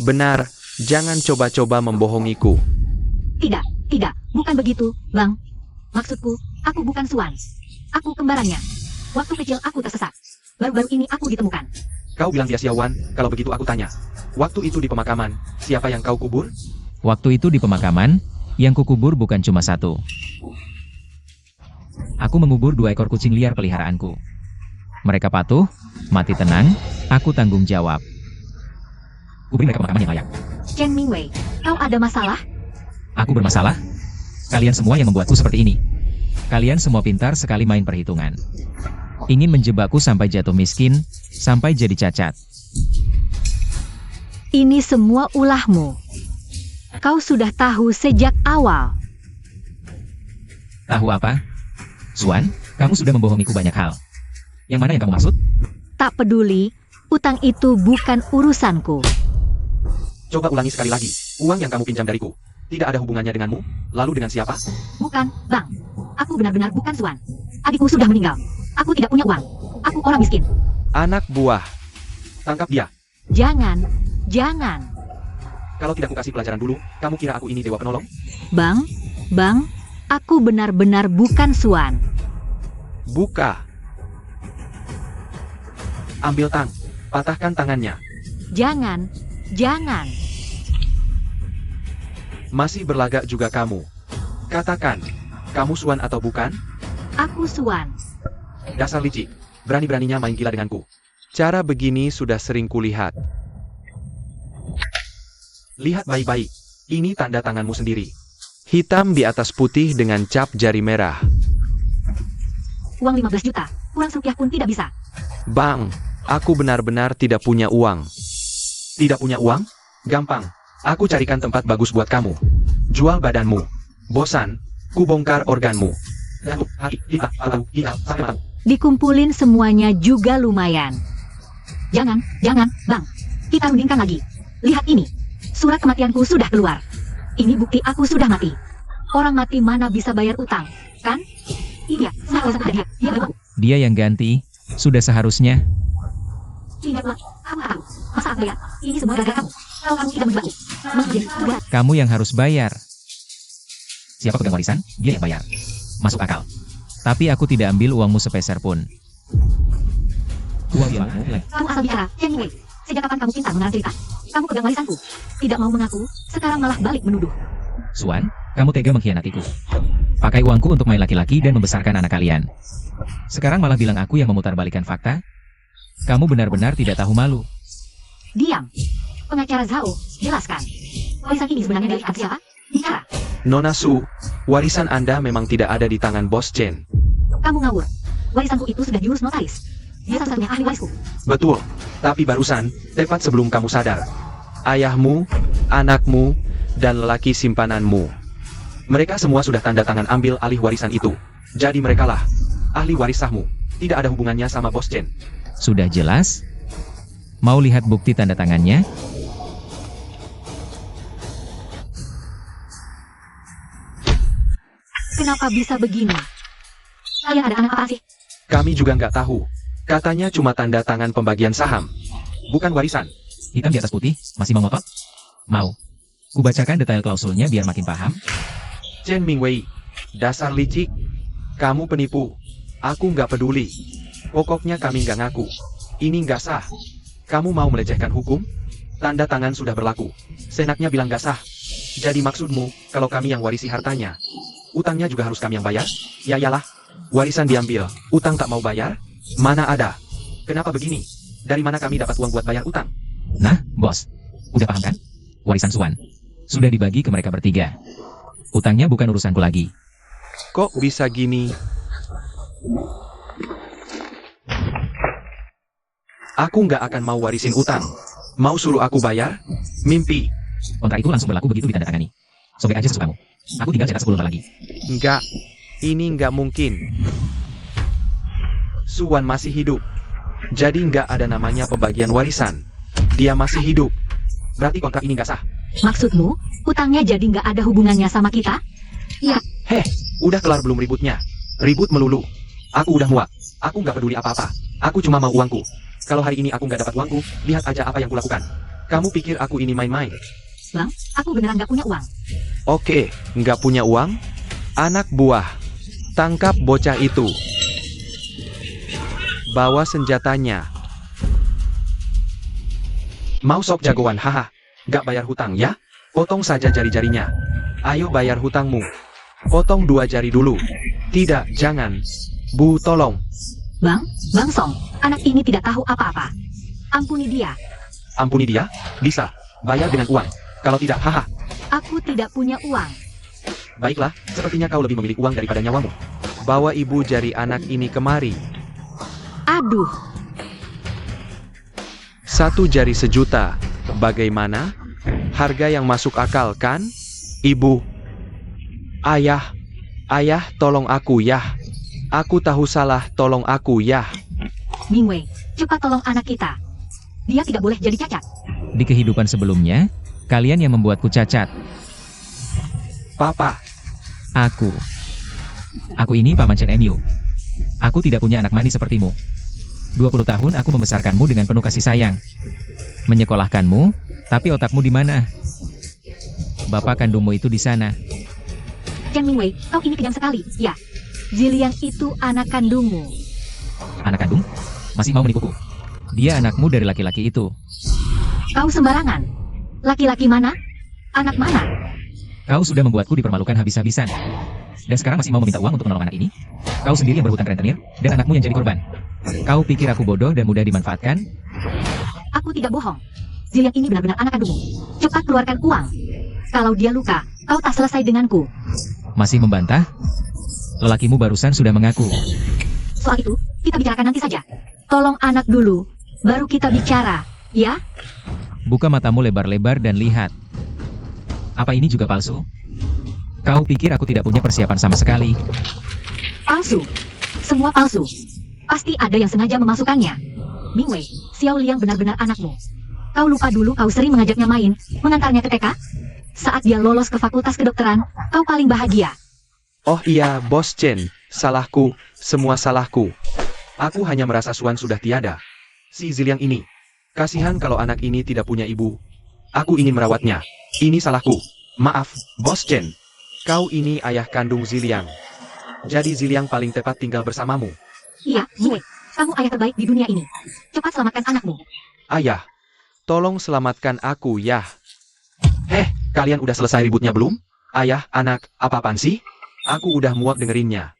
Benar, jangan coba-coba membohongiku. Tidak, bukan begitu, Bang. Maksudku, aku bukan Suan. Aku kembarannya. Waktu kecil aku tersesat. Baru-baru ini aku ditemukan. Kau bilang dia Xiao Wan, kalau begitu aku tanya. Waktu itu di pemakaman, siapa yang kau kubur? Waktu itu di pemakaman, yang kukubur bukan cuma satu. Aku mengubur 2 ekor kucing liar peliharaanku. Mereka patuh, mati tenang, aku tanggung jawab. Kuburi mereka pemakaman yang layak. Chen Mingwei, kau ada masalah? Aku bermasalah? Kalian semua yang membuatku seperti ini. Kalian semua pintar sekali main perhitungan. Ingin menjebakku sampai jatuh miskin, sampai jadi cacat. Ini semua ulahmu. Kau sudah tahu sejak awal. Tahu apa? Suan, kamu sudah membohongiku banyak hal. Yang mana yang kamu maksud? Tak peduli, utang itu bukan urusanku. Coba ulangi sekali lagi. Uang yang kamu pinjam dariku, tidak ada hubungannya denganmu? Lalu dengan siapa? Bukan, Bang. Aku benar-benar bukan Suan. Adikku sudah meninggal. Aku tidak punya uang. Aku orang miskin. Anak buah. Tangkap dia. Jangan. Kalau tidak kukasih pelajaran dulu, kamu kira aku ini dewa penolong? Bang, aku benar-benar bukan Suan. Buka. Ambil tang. Patahkan tangannya. Jangan. Masih berlagak juga kamu. Katakan, kamu Suan atau bukan? Aku Suan. Dasar licik. Berani-beraninya main gila denganku. Cara begini sudah sering kulihat. Lihat baik-baik. Ini tanda tanganmu sendiri. Hitam di atas putih dengan cap jari merah. Uang 15 juta. Kurang rupiah pun tidak bisa. Bang, aku benar-benar tidak punya uang. Tidak punya uang? Gampang. Aku carikan tempat bagus buat kamu. Jual badanmu. Bosan? Ku bongkar organmu. Dikumpulin semuanya juga lumayan. Jangan, Bang. Kita rundingkan lagi. Lihat ini. Surat kematianku sudah keluar. Ini bukti aku sudah mati. Orang mati mana bisa bayar utang, kan? Iya, dia. Dia yang ganti, sudah seharusnya. Tidak, Bang. Kamu tahu. Masa aku bayar? Ini semua gara-gara kamu. Kalau kamu tidak menjebakku, menjadi buat. Kamu yang harus bayar. Siapa pegang warisan? Dia yang bayar. Masuk akal. Tapi aku tidak ambil uangmu sepeser pun. Uang uangmu hilang. Kamu asal bicara, Chen Wei. Sejak kapan kamu pintar mengarang cerita? Kamu pegang warisanku. Tidak mau mengaku, sekarang malah balik menuduh. Suan, kamu tega mengkhianatiku. Pakai uangku untuk main laki-laki dan membesarkan anak kalian. Sekarang malah bilang aku yang memutarbalikkan fakta? Kamu benar-benar tidak tahu malu. Diam. Pengacara Zhao, jelaskan. Warisan ini sebenarnya dari siapa? Bicara. Nona Su, warisan Anda memang tidak ada di tangan Bos Chen. Kamu ngawur. Warisanku itu sudah diurus notaris. Dia satu-satunya ahli warisku. Betul, tapi barusan, tepat sebelum kamu sadar. Ayahmu, anakmu, dan lelaki simpananmu. Mereka semua sudah tanda tangan ambil alih warisan itu. Jadi merekalah ahli waris sahmu. Tidak ada hubungannya sama Bos Chen. Sudah jelas? Mau lihat bukti tanda tangannya? Kenapa bisa begini? Kalian ada anak apa sih? Kami juga nggak tahu. Katanya cuma tanda tangan pembagian saham. Bukan warisan. Hitam di atas putih, masih mau ngotot? Mau. Kubacakan detail klausulnya biar makin paham. Chen Mingwei, dasar licik. Kamu penipu. Aku nggak peduli. Pokoknya kami nggak ngaku. Ini nggak sah. Kamu mau melecehkan hukum? Tanda tangan sudah berlaku. Senaknya bilang nggak sah. Jadi maksudmu, kalau kami yang warisi hartanya, utangnya juga harus kami yang bayar? Ya iyalah. Warisan diambil, utang tak mau bayar? Mana ada? Kenapa begini? Dari mana kami dapat uang buat bayar utang? Nah, bos. Udah paham kan? Warisan Suan. Sudah dibagi ke mereka bertiga. Utangnya bukan urusanku lagi. Kok bisa gini? Aku nggak akan mau warisin utang. Mau suruh aku bayar? Mimpi. Kontrak itu langsung berlaku begitu ditandatangani. Sobek aja sesukamu. Aku tinggal cetak 10 lembar lagi. Enggak. Ini enggak mungkin. Suwan masih hidup. Jadi enggak ada namanya pembagian warisan. Dia masih hidup. Berarti kontrak ini enggak sah. Maksudmu, hutangnya jadi nggak ada hubungannya sama kita? Ya, Heh, udah kelar belum ributnya? Ribut melulu. Aku udah muak. Aku nggak peduli apa-apa. Aku cuma mau uangku. Kalau hari ini aku nggak dapat uangku, lihat aja apa yang kulakukan. Kamu pikir aku ini main-main? Bang, aku beneran nggak punya uang. Oke, nggak punya uang? Anak buah, tangkap bocah itu. Bawa senjatanya. Mau sok jagoan, haha. Nggak bayar hutang ya? Potong saja jari-jarinya. Ayo bayar hutangmu. Potong 2 jari dulu. Tidak, jangan. Bu, tolong. Bang Song, anak ini tidak tahu apa-apa. Ampuni dia. Ampuni dia? Bisa. Bayar dengan uang. Kalau tidak, haha. Aku tidak punya uang. Baiklah, sepertinya kau lebih memilih uang daripada nyawamu. Bawa ibu jari anak ini kemari. Aduh, 1 jari sejuta. Bagaimana? Harga yang masuk akal kan? Ibu. Ayah. Ayah, tolong aku ya. Aku tahu salah, tolong aku ya. Mingwei, cepat tolong anak kita. Dia tidak boleh jadi cacat. Di kehidupan sebelumnya, kalian yang membuatku cacat. Papa. Aku ini Paman Chen Emiu. Aku tidak punya anak manis sepertimu. 20 tahun aku membesarkanmu dengan penuh kasih sayang. Menyekolahkanmu, tapi otakmu di mana? Bapak kandungmu itu di sana. Chen Mingwei, kau ini kejam sekali. Ya, Ziliang itu anak kandungmu. Anak kandung? Masih mau menipuku? Dia anakmu dari laki-laki itu. Kau sembarangan. Laki-laki mana? Anak mana? Kau sudah membuatku dipermalukan habis-habisan. Dan sekarang masih mau meminta uang untuk menolong anak ini? Kau sendiri yang berhutang ke rentenir, dan anakmu yang jadi korban. Kau pikir aku bodoh dan mudah dimanfaatkan? Aku tidak bohong. Ziliang ini benar-benar anak kandungmu. Cepat keluarkan uang. Kalau dia luka, kau tak selesai denganku. Masih membantah? Lelakimu barusan sudah mengaku. Soal itu, kita bicarakan nanti saja. Tolong anak dulu, baru kita bicara, ya? Buka matamu lebar-lebar dan lihat. Apa ini juga palsu? Kau pikir aku tidak punya persiapan sama sekali? Palsu. Semua palsu. Pasti ada yang sengaja memasukkannya. Mingwei, Xiao Liang benar-benar anakmu. Kau lupa dulu kau sering mengajaknya main, mengantarnya ke TK? Saat dia lolos ke fakultas kedokteran, kau paling bahagia. Oh iya, Bos Chen. Salahku. Semua salahku. Aku hanya merasa Suan sudah tiada. Si Ziliang ini. Kasihan kalau anak ini tidak punya ibu. Aku ingin merawatnya. Ini salahku. Maaf, Bos Chen. Kau ini ayah kandung Ziliang. Jadi Ziliang paling tepat tinggal bersamamu. Iya, Mingwei, kamu ayah terbaik di dunia ini. Cepat selamatkan anakmu. Ayah, tolong selamatkan aku ya. Kalian udah selesai ributnya belum? Ayah, anak, apa-apaan sih? Aku udah muak dengerinnya.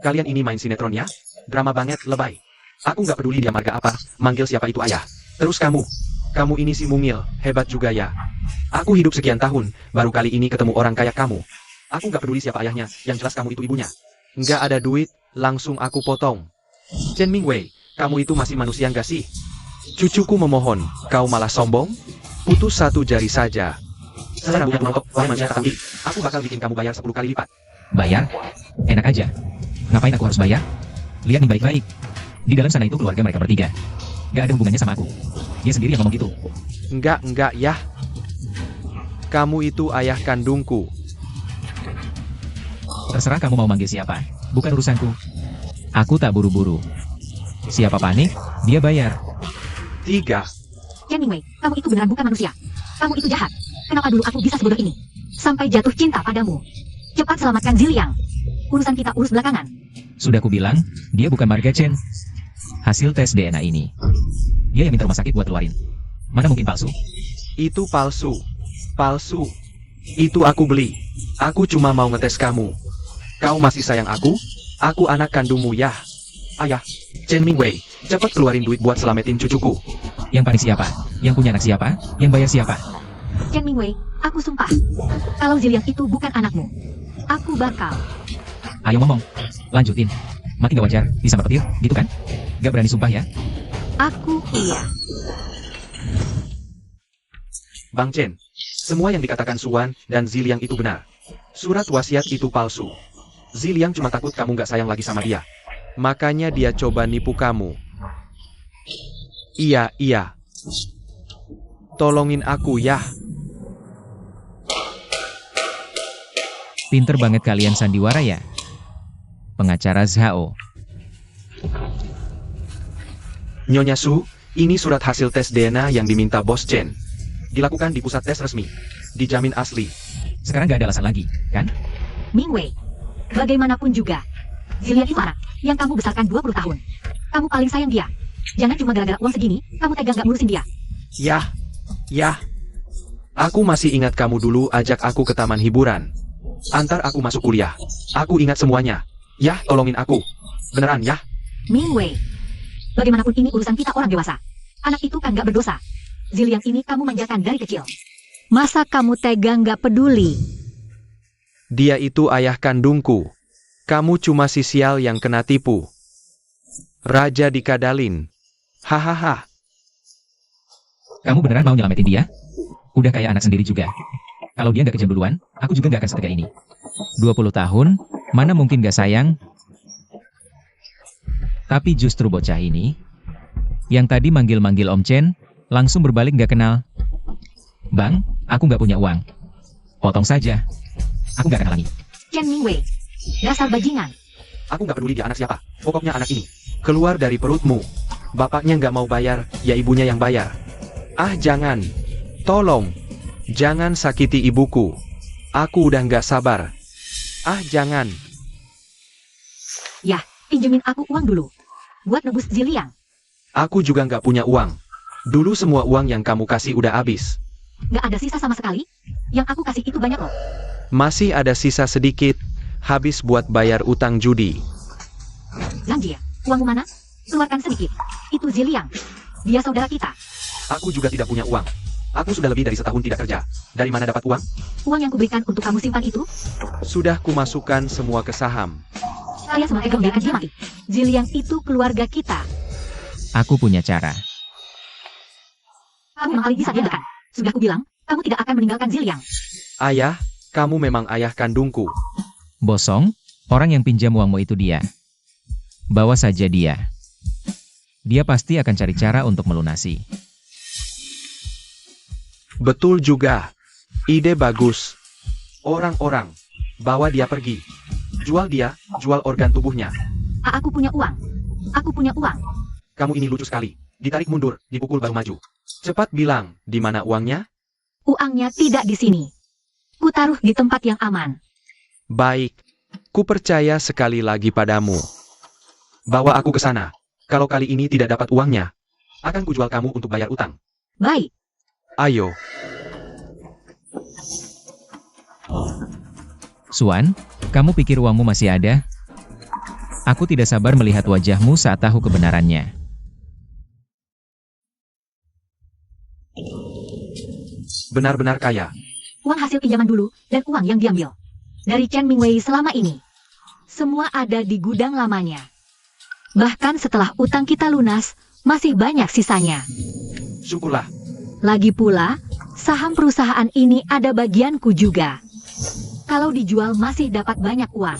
Kalian ini main sinetron ya? Drama banget, lebay. Aku nggak peduli dia marga apa, manggil siapa itu ayah. Terus kamu ini si mungil, hebat juga ya. Aku hidup sekian tahun, baru kali ini ketemu orang kayak kamu. Aku nggak peduli siapa ayahnya, yang jelas kamu itu ibunya. Nggak ada duit, langsung aku potong. Chen Mingwei, kamu itu masih manusia nggak sih? Cucuku memohon, kau malah sombong? Putus 1 jari saja. Saya punya penonton, wahai manusia tak cantik. Aku bakal bikin kamu bayar 10 kali lipat. Bayar? Enak aja. Ngapain aku harus bayar? Lihat nih baik-baik. Di dalam sana itu keluarga mereka bertiga. Gak ada hubungannya sama aku. Dia sendiri yang ngomong gitu. Enggak ya. Kamu itu ayah kandungku. Terserah kamu mau manggil siapa. Bukan urusanku. Aku tak buru-buru. Siapa panik, dia bayar. 3. Chen Mingwei, kamu itu beneran bukan manusia. Kamu itu jahat. Kenapa dulu aku bisa sebodoh ini? Sampai jatuh cinta padamu. Cepat selamatkan Ziliang. Urusan kita urus belakangan. Sudah kubilang, dia bukan marga Chen. Hasil tes DNA ini. Dia yang minta rumah sakit buat keluarin. Mana mungkin palsu? Itu palsu. Palsu. Itu aku beli. Aku cuma mau ngetes kamu. Kau masih sayang aku? Aku anak kandungmu ya. Ayah, Chen Mingwei, cepat keluarin duit buat selamatin cucuku. Yang panik siapa? Yang punya anak siapa? Yang bayar siapa? Chen Mingwei, aku sumpah. Kalau Ziliang itu bukan anakmu, aku bakal. Ayo ngomong. Lanjutin. Mati gak wajar, bisa petir, gitu kan? Gak berani sumpah ya? Aku iya. Bang Chen. Semua yang dikatakan Suan dan Ziliang itu benar. Surat wasiat itu palsu. Ziliang cuma takut kamu nggak sayang lagi sama dia. Makanya dia coba nipu kamu. Iya. Tolongin aku ya. Pinter banget kalian sandiwara ya. Pengacara Zhao. Nyonya Su, ini surat hasil tes DNA yang diminta Bos Chen. Dilakukan di pusat tes resmi. Dijamin asli. Sekarang gak ada alasan lagi, kan? Mingwei, bagaimanapun juga, Ziliang itu anak yang kamu besarkan 20 tahun. Kamu paling sayang dia. Jangan cuma gara-gara uang segini, kamu tega nggak ngurusin dia. Yah. Aku masih ingat kamu dulu ajak aku ke taman hiburan. Antar aku masuk kuliah. Aku ingat semuanya. Yah, tolongin aku. Beneran, Yah. Mingwei, bagaimanapun ini urusan kita orang dewasa. Anak itu kan nggak berdosa. Ziliang ini kamu manjakan dari kecil. Masa kamu tega nggak peduli? Dia itu ayah kandungku. Kamu cuma si sial yang kena tipu. Raja dikadalin. Hahaha. Kamu beneran mau nyelamatin dia? Udah kayak anak sendiri juga. Kalau dia nggak kejam duluan, aku juga nggak akan setega ini. 20 tahun, mana mungkin nggak sayang? Tapi justru bocah ini, yang tadi manggil-manggil Om Chen, langsung berbalik nggak kenal. Bang, aku nggak punya uang. Potong saja. Aku nggak akan halangi. Chen Mingwei, dasar bajingan. Aku nggak peduli dia anak siapa. Pokoknya anak ini. Keluar dari perutmu. Bapaknya nggak mau bayar, ya ibunya yang bayar. Ah jangan. Tolong. Jangan sakiti ibuku. Aku udah nggak sabar. Ah jangan. Yah, pinjemin aku uang dulu. Buat nebus Ziliang. Aku juga nggak punya uang. Dulu semua uang yang kamu kasih udah habis. Nggak ada sisa sama sekali. Yang aku kasih itu banyak loh. Masih ada sisa sedikit. Habis buat bayar utang judi. Zanjir, uangmu mana? Keluarkan sedikit. Itu Ziliang. Dia saudara kita. Aku juga tidak punya uang. Aku sudah lebih dari setahun tidak kerja. Dari mana dapat uang? Uang yang kuberikan untuk kamu simpan itu, Sudah kumasukkan semua ke saham. saya semua tega membiarkan dia mati. Ziliang itu keluarga kita. Aku punya cara. Kamu memang paling bisa diandalkan. Sudah kubilang, kamu tidak akan meninggalkan Ziliang. Ayah, kamu memang ayah kandungku. Bosong, orang yang pinjam uangmu itu dia. Bawa saja dia. Dia pasti akan cari cara untuk melunasi. Betul juga. Ide bagus. Orang-orang, bawa dia pergi. Jual dia, jual organ tubuhnya. Aku punya uang. Aku punya uang. Kamu ini lucu sekali. Ditarik mundur, dipukul baru maju. Cepat bilang, di mana uangnya? Uangnya tidak di sini. Ku taruh di tempat yang aman. Baik. Ku percaya sekali lagi padamu. Bawa aku ke sana. Kalau kali ini tidak dapat uangnya, akan kujual kamu untuk bayar utang. Baik. Ayo. Suan, kamu pikir uangmu masih ada? Aku tidak sabar melihat wajahmu saat tahu kebenarannya. Benar-benar kaya. Uang hasil pinjaman dulu dan uang yang diambil dari Chen Mingwei selama ini. Semua ada di gudang lamanya. Bahkan setelah utang kita lunas, masih banyak sisanya. Syukurlah. Lagi pula, saham perusahaan ini ada bagianku juga. Kalau dijual masih dapat banyak uang.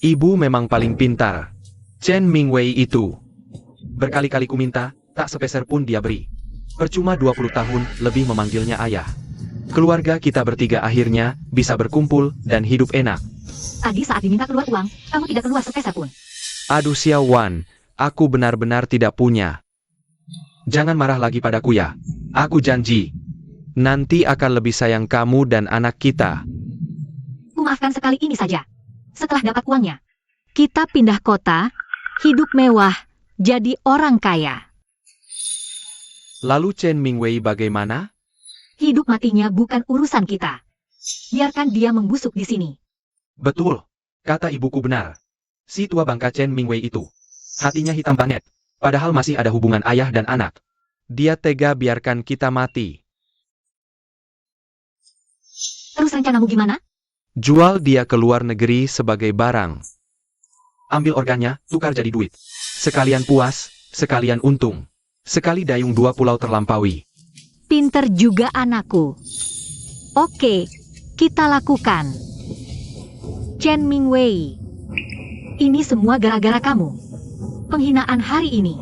Ibu memang paling pintar. Chen Mingwei itu. Berkali-kali ku minta, tak sepeser pun dia beri. Percuma 20 tahun lebih memanggilnya ayah. Keluarga kita bertiga akhirnya bisa berkumpul dan hidup enak. Tadi saat diminta keluar uang, kamu tidak keluar sepeser pun. Aduh Xiao Wan, aku benar-benar tidak punya. Jangan marah lagi padaku ya. Aku janji. Nanti akan lebih sayang kamu dan anak kita. Ku maafkan sekali ini saja. Setelah dapat uangnya, kita pindah kota, hidup mewah, jadi orang kaya. Lalu Chen Mingwei bagaimana? Hidup matinya bukan urusan kita. Biarkan dia membusuk di sini. Betul. Kata ibuku benar. Si tua bangka Chen Mingwei itu. Hatinya hitam banget. Padahal masih ada hubungan ayah dan anak. Dia tega biarkan kita mati. Terus rencanamu gimana? Jual dia ke luar negeri sebagai barang. Ambil organnya, tukar jadi duit. Sekalian puas, sekalian untung. Sekali dayung 2 pulau terlampaui. Pinter juga anakku. Oke, kita lakukan. Chen Mingwei, ini semua gara-gara kamu. Penghinaan hari ini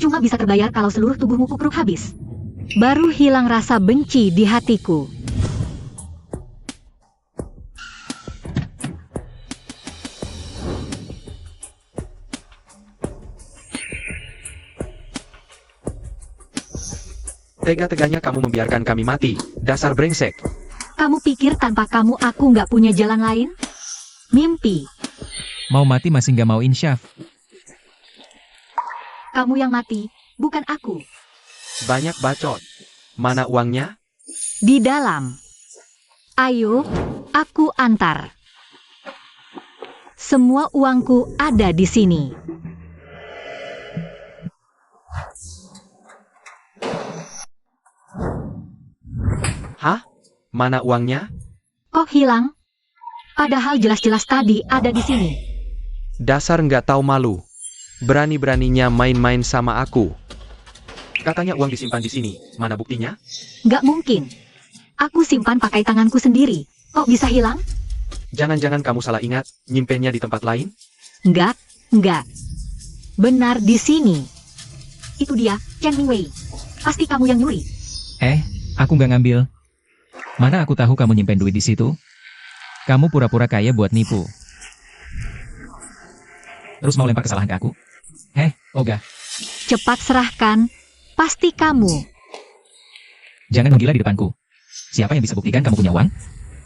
cuma bisa terbayar kalau seluruh tubuhmu kupruk habis. Baru hilang rasa benci di hatiku. Tega-teganya kamu membiarkan kami mati, dasar brengsek. Kamu pikir tanpa kamu aku nggak punya jalan lain? Mimpi. Mau mati masih nggak mau insyaf. Kamu yang mati, bukan aku. Banyak bacot. Mana uangnya? Di dalam. Ayo, aku antar. Semua uangku ada di sini. Hah? Mana uangnya? Kok hilang? Padahal jelas-jelas tadi ada di sini. Dasar nggak tahu malu. Berani-beraninya main-main sama aku. Katanya uang disimpan di sini. Mana buktinya? Nggak mungkin. Aku simpan pakai tanganku sendiri. Kok bisa hilang? Jangan-jangan kamu salah ingat, nyimpennya di tempat lain? Nggak. Benar di sini. Itu dia, Chen Mingwei. Pasti kamu yang nyuri. Aku nggak ngambil. Mana aku tahu kamu nyimpen duit di situ? Kamu pura-pura kaya buat nipu. Terus mau lempar kesalahan ke aku? Oga, Cepat serahkan. Pasti kamu. jangan menggila di depanku. Siapa yang bisa buktikan kamu punya uang?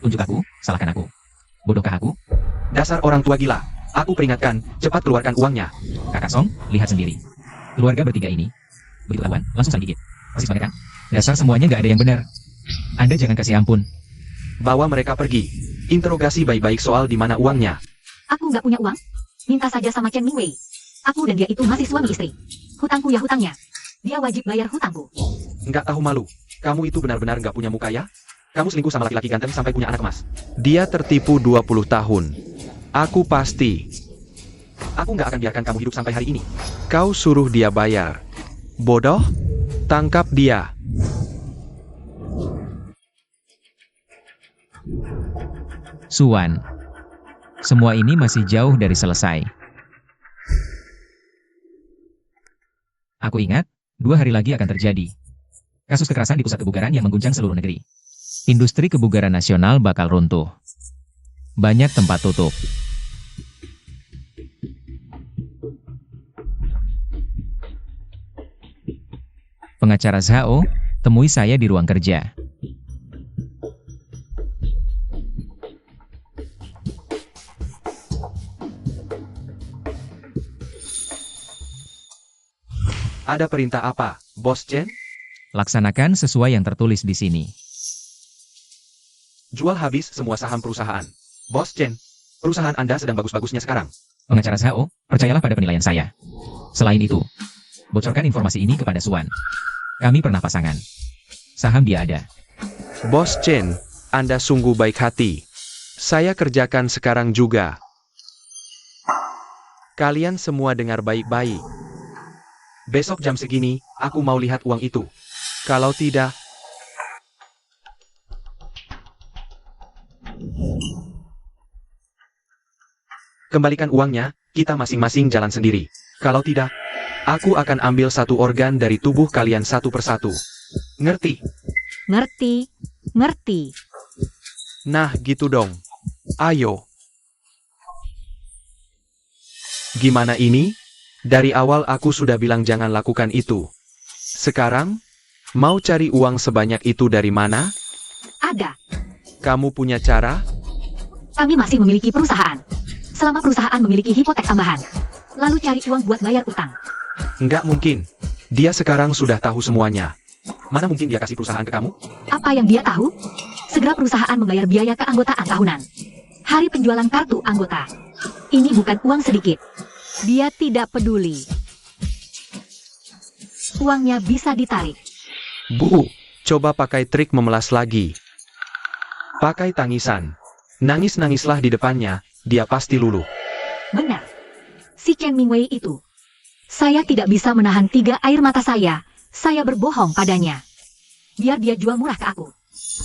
Tunjuk aku, salahkan aku. Bodohkah aku? Dasar orang tua gila. Aku peringatkan, cepat keluarkan uangnya. Kakak Song, lihat sendiri. Keluarga bertiga ini. Begitu lawan, langsung saling gigit. Persis banget kan? Dasar semuanya nggak ada yang benar. Anda jangan kasih ampun. Bawa mereka pergi. Interogasi baik-baik soal di mana uangnya. Aku nggak punya uang. Minta saja sama Chen Mingwei. Aku dan dia itu masih suami istri. Hutangku ya hutangnya. Dia wajib bayar hutangku. Nggak tahu malu. Kamu itu benar-benar nggak punya muka ya? Kamu selingkuh sama laki-laki ganteng sampai punya anak emas. Dia tertipu 20 tahun. Aku pasti. Aku nggak akan biarkan kamu hidup sampai hari ini. Kau suruh dia bayar. Bodoh? Tangkap dia. Suan. Semua ini masih jauh dari selesai. Aku ingat, 2 hari lagi akan terjadi. Kasus kekerasan di pusat kebugaran yang mengguncang seluruh negeri. Industri kebugaran nasional bakal runtuh. Banyak tempat tutup. Pengacara Zhao, temui saya di ruang kerja. Ada perintah apa, Bos Chen? Laksanakan sesuai yang tertulis di sini. Jual habis semua saham perusahaan. Bos Chen, perusahaan Anda sedang bagus-bagusnya sekarang. Pengacara Zhao, percayalah pada penilaian saya. Selain itu, bocorkan informasi ini kepada Suan. Kami pernah pasangan. Saham dia ada. Bos Chen, Anda sungguh baik hati. Saya kerjakan sekarang juga. Kalian semua dengar baik-baik. Besok jam segini, aku mau lihat uang itu. Kalau tidak, kembalikan uangnya, kita masing-masing jalan sendiri. Kalau tidak, aku akan ambil satu organ dari tubuh kalian satu persatu. Ngerti? Ngerti. Nah, gitu dong. Ayo. Gimana ini? Dari awal aku sudah bilang jangan lakukan itu. Sekarang, mau cari uang sebanyak itu dari mana? Ada. Kamu punya cara? Kami masih memiliki perusahaan. Selama perusahaan memiliki hipotek tambahan. Lalu cari uang buat bayar utang. Nggak mungkin. Dia sekarang sudah tahu semuanya. Mana mungkin dia kasih perusahaan ke kamu? Apa yang dia tahu? Segera perusahaan membayar biaya keanggotaan tahunan. Hari penjualan kartu anggota. Ini bukan uang sedikit. Dia tidak peduli. Uangnya bisa ditarik. Bu, coba pakai trik memelas lagi. Pakai tangisan. Nangis-nangislah di depannya, dia pasti luluh. Benar. Si Chen Mingwei itu. Saya tidak bisa menahan 3 air mata saya. Saya berbohong padanya. biar dia jual murah ke aku.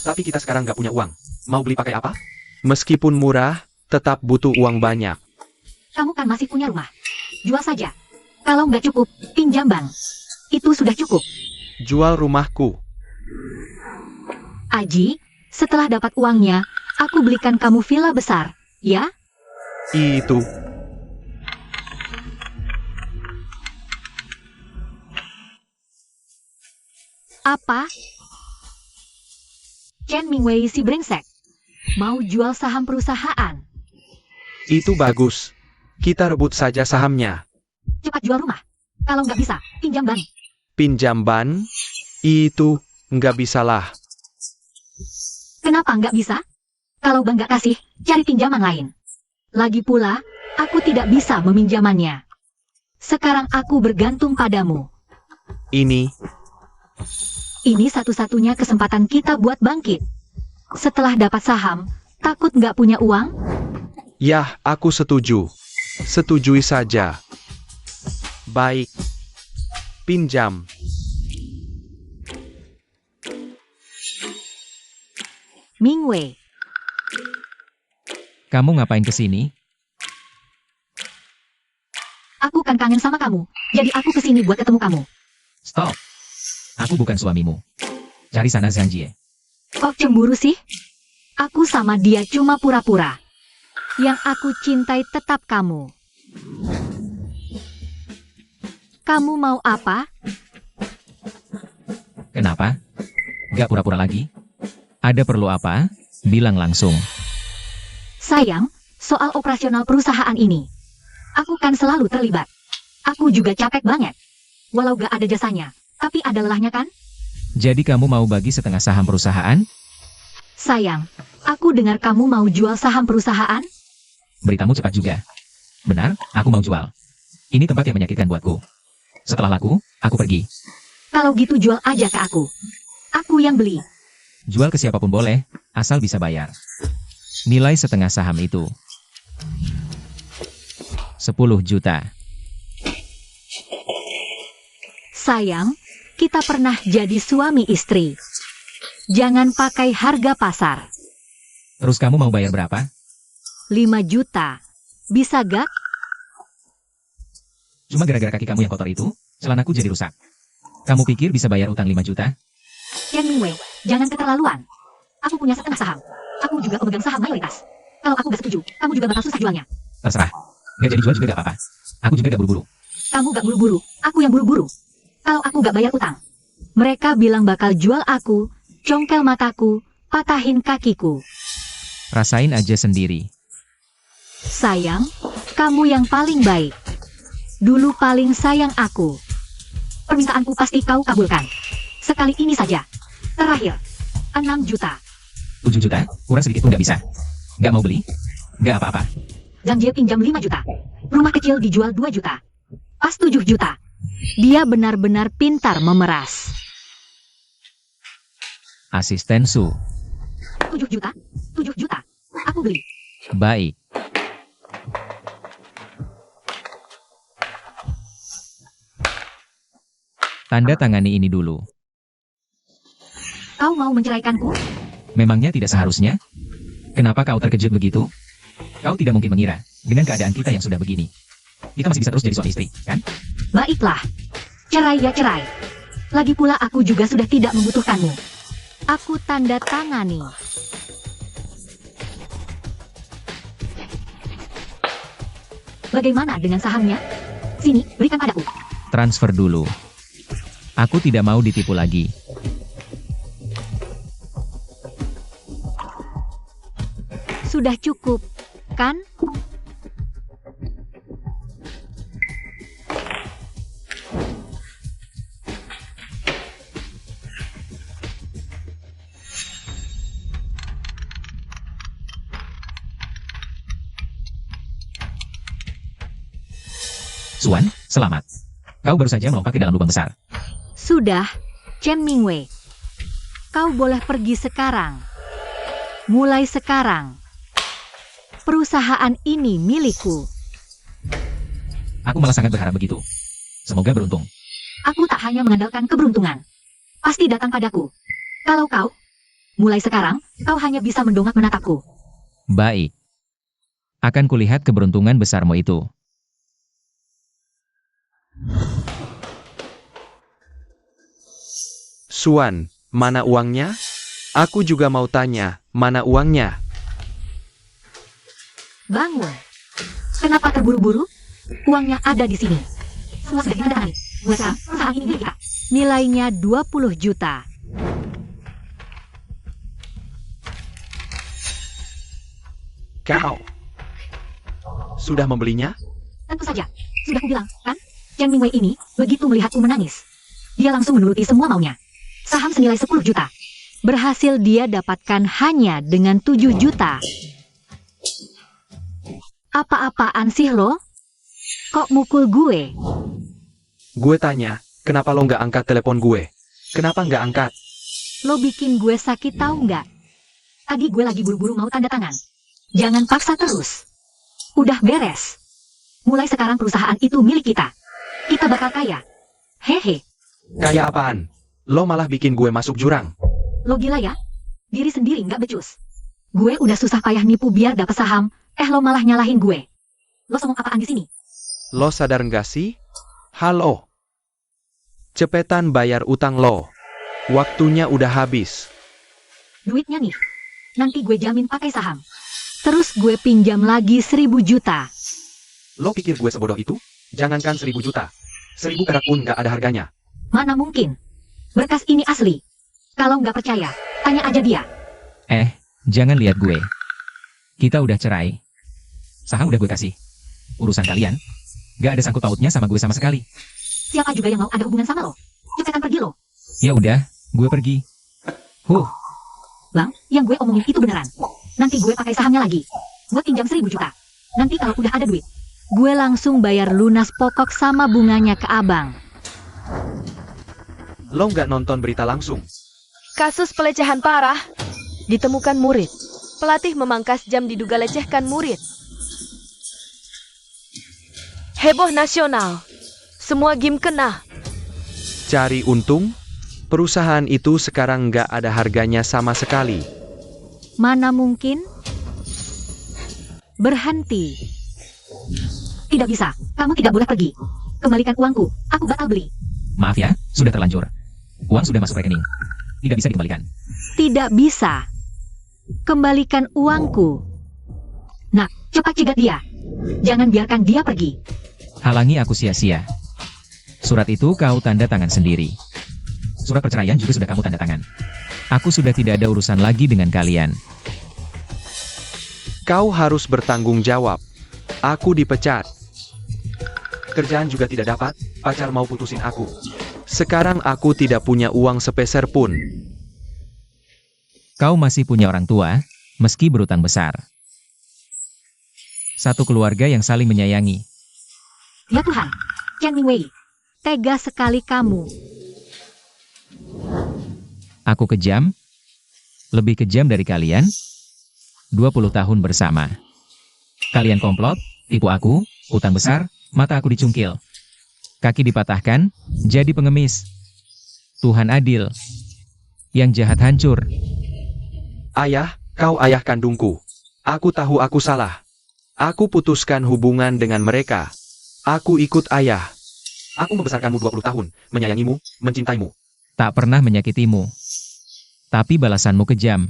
Tapi kita sekarang nggak punya uang. Mau beli pakai apa? Meskipun murah, tetap butuh uang banyak. Kamu kan masih punya rumah. Jual saja. Kalau nggak cukup, pinjam bank. Itu sudah cukup. Jual rumahku. Aji, setelah dapat uangnya, aku belikan kamu villa besar, ya? Itu. Apa? Chen Mingwei si brengsek. Mau jual saham perusahaan. Itu bagus. Kita rebut saja sahamnya. Cepat jual rumah. Kalau nggak bisa, pinjam bank. Pinjam ban? Itu nggak bisalah. Kenapa nggak bisa? Kalau bank nggak kasih, cari pinjaman lain. Lagi pula, aku tidak bisa meminjamannya. Sekarang aku bergantung padamu. Ini Ini satu-satunya kesempatan kita buat bangkit. Setelah dapat saham, takut nggak punya uang? Yah, aku setuju. Setujui saja. Baik. Pinjam. Mingwei, Kamu ngapain kesini? aku kan kangen sama kamu. Jadi aku kesini buat ketemu kamu. Stop. Aku bukan suamimu. Cari sana Zhang Jie. Kok cemburu sih? Aku sama dia cuma pura-pura. Yang aku cintai tetap kamu. Kamu mau apa? Kenapa? Gak pura-pura lagi? Ada perlu apa? Bilang langsung. Sayang, soal operasional perusahaan ini. Aku kan selalu terlibat. Aku juga capek banget. Walau gak ada jasanya, tapi ada lelahnya kan? Jadi kamu mau bagi setengah saham perusahaan? Sayang, aku dengar kamu mau jual saham perusahaan? Beritamu cepat juga. Benar, aku mau jual. Ini tempat yang menyakitkan buatku. Setelah laku, aku pergi. Kalau gitu jual aja ke aku. Aku yang beli. Jual ke siapapun boleh, asal bisa bayar. Nilai setengah saham itu 10 juta. Sayang, kita pernah jadi suami istri. Jangan pakai harga pasar. Terus kamu mau bayar berapa? 5 juta. Bisa gak? Cuma gara-gara kaki kamu yang kotor itu, celanaku jadi rusak. Kamu pikir bisa bayar utang 5 juta? Chen Mingwei, jangan keterlaluan. Aku punya setengah saham. Aku juga pemegang saham mayoritas. Kalau aku gak setuju, kamu juga bakal susah jualnya. Terserah. Gak jadi jual juga gak apa-apa. Aku juga gak buru-buru. Kamu gak buru-buru, aku yang buru-buru. Kalau aku gak bayar utang, mereka bilang bakal jual aku, congkel mataku, patahin kakiku. Rasain aja sendiri. Sayang, kamu yang paling baik. Dulu paling sayang aku. Permintaanku pasti kau kabulkan. Sekali ini saja. Terakhir, 6 juta. 7 juta? Kurang sedikit pun gak bisa. Gak mau beli? Gak apa-apa. Zhang Jie pinjam 5 juta. Rumah kecil dijual 2 juta. Pas 7 juta. Dia benar-benar pintar memeras. Asisten Su. 7 juta? 7 juta. Aku beli. Baik. Tanda tangani ini dulu. Kau mau menceraikanku? Memangnya tidak seharusnya? Kenapa kau terkejut begitu? Kau tidak mungkin mengira, dengan keadaan kita yang sudah begini, kita masih bisa terus jadi suami istri, kan? Baiklah. Cerai ya cerai. Lagi pula aku juga sudah tidak membutuhkanmu. Aku tanda tangani. Bagaimana dengan sahamnya? Sini, berikan padaku. Transfer dulu. Aku tidak mau ditipu lagi. Sudah cukup, kan? Suan, selamat. Kau baru saja melompat ke dalam lubang besar. Sudah, Chen Mingwei. Kau boleh pergi sekarang. Mulai sekarang. Perusahaan ini milikku. Aku malah sangat berharap begitu. Semoga beruntung. Aku tak hanya mengandalkan keberuntungan. Pasti datang padaku. Kalau kau, mulai sekarang, kau hanya bisa mendongak menatapku. Baik. Akan kulihat keberuntungan besarmu itu. Suan, mana uangnya? Aku juga mau tanya, mana uangnya? Bangun. Kenapa terburu-buru? Uangnya ada di sini. Semua sudah ditandatangani. Mulai sekarang, perusahaan ini milik kita. Nilainya 20 juta. Kau sudah membelinya? Tentu saja. Sudah kubilang, kan? Jiang Mingwei ini, begitu melihatku menangis, dia langsung menuruti semua maunya. Saham senilai 10 juta. Berhasil dia dapatkan hanya dengan 7 juta. Apa-apaan sih lo? Kok mukul gue? Gue tanya, kenapa lo nggak angkat telepon gue? Kenapa nggak angkat? Lo bikin gue sakit tahu nggak? Tadi gue lagi buru-buru mau tanda tangan. Jangan paksa terus. Udah beres. Mulai sekarang perusahaan itu milik kita. Kita bakal kaya. Hehe. Kayak apaan? Lo malah bikin gue masuk jurang. Lo gila ya? Diri sendiri nggak becus. Gue udah susah payah nipu biar dapet saham. Lo malah nyalahin gue. Lo songong apaan di sini? Lo sadar nggak sih? Halo. Cepetan bayar utang lo. Waktunya udah habis. Duitnya nih. Nanti gue jamin pakai saham. Terus gue pinjam lagi 1.000 juta. Lo pikir gue sebodoh itu? Jangankan 1.000 juta. 1.000 perak pun nggak ada harganya. Mana mungkin? Berkas ini asli. Kalau nggak percaya, tanya aja dia. Jangan lihat gue. Kita udah cerai. Saham udah gue kasih. Urusan kalian, gak ada sangkut pautnya sama gue sama sekali. Siapa juga yang mau ada hubungan sama lo? Cepetan pergi lo. Ya udah, gue pergi. Bang, yang gue omongin itu beneran. Nanti gue pakai sahamnya lagi. Gue pinjam 1.000 juta. Nanti kalau udah ada duit, gue langsung bayar lunas pokok sama bunganya ke abang. Lo nggak nonton berita langsung? Kasus pelecehan parah. Ditemukan murid. Pelatih memangkas jam diduga lecehkan murid. Heboh nasional. Semua game kena. Cari untung? Perusahaan itu sekarang nggak ada harganya sama sekali. Mana mungkin? Berhenti. Tidak bisa, kamu tidak boleh pergi. Kembalikan uangku, aku batal beli. Maaf ya, sudah terlanjur. Uang sudah masuk rekening. Tidak bisa dikembalikan. Tidak bisa. Kembalikan uangku. Nak, cepat cegat dia. Jangan biarkan dia pergi. Halangi aku sia-sia. Surat itu kau tanda tangan sendiri. Surat perceraian juga sudah kamu tanda tangan. Aku sudah tidak ada urusan lagi dengan kalian. Kau harus bertanggung jawab. Aku dipecat. Kerjaan juga tidak dapat, pacar mau putusin aku. Sekarang aku tidak punya uang sepeser pun. Kau masih punya orang tua, meski berutang besar. Satu keluarga yang saling menyayangi. Ya Tuhan, Jiang Mingwei, tega sekali kamu. Aku kejam, lebih kejam dari kalian. 20 tahun bersama. Kalian komplot, tipu aku, utang besar, mata aku dicungkil. Kaki dipatahkan, jadi pengemis. Tuhan adil. Yang jahat hancur. Ayah, kau ayah kandungku. Aku tahu aku salah. Aku putuskan hubungan dengan mereka. Aku ikut ayah. Aku membesarkanmu 20 tahun, menyayangimu, mencintaimu. Tak pernah menyakitimu. Tapi balasanmu kejam.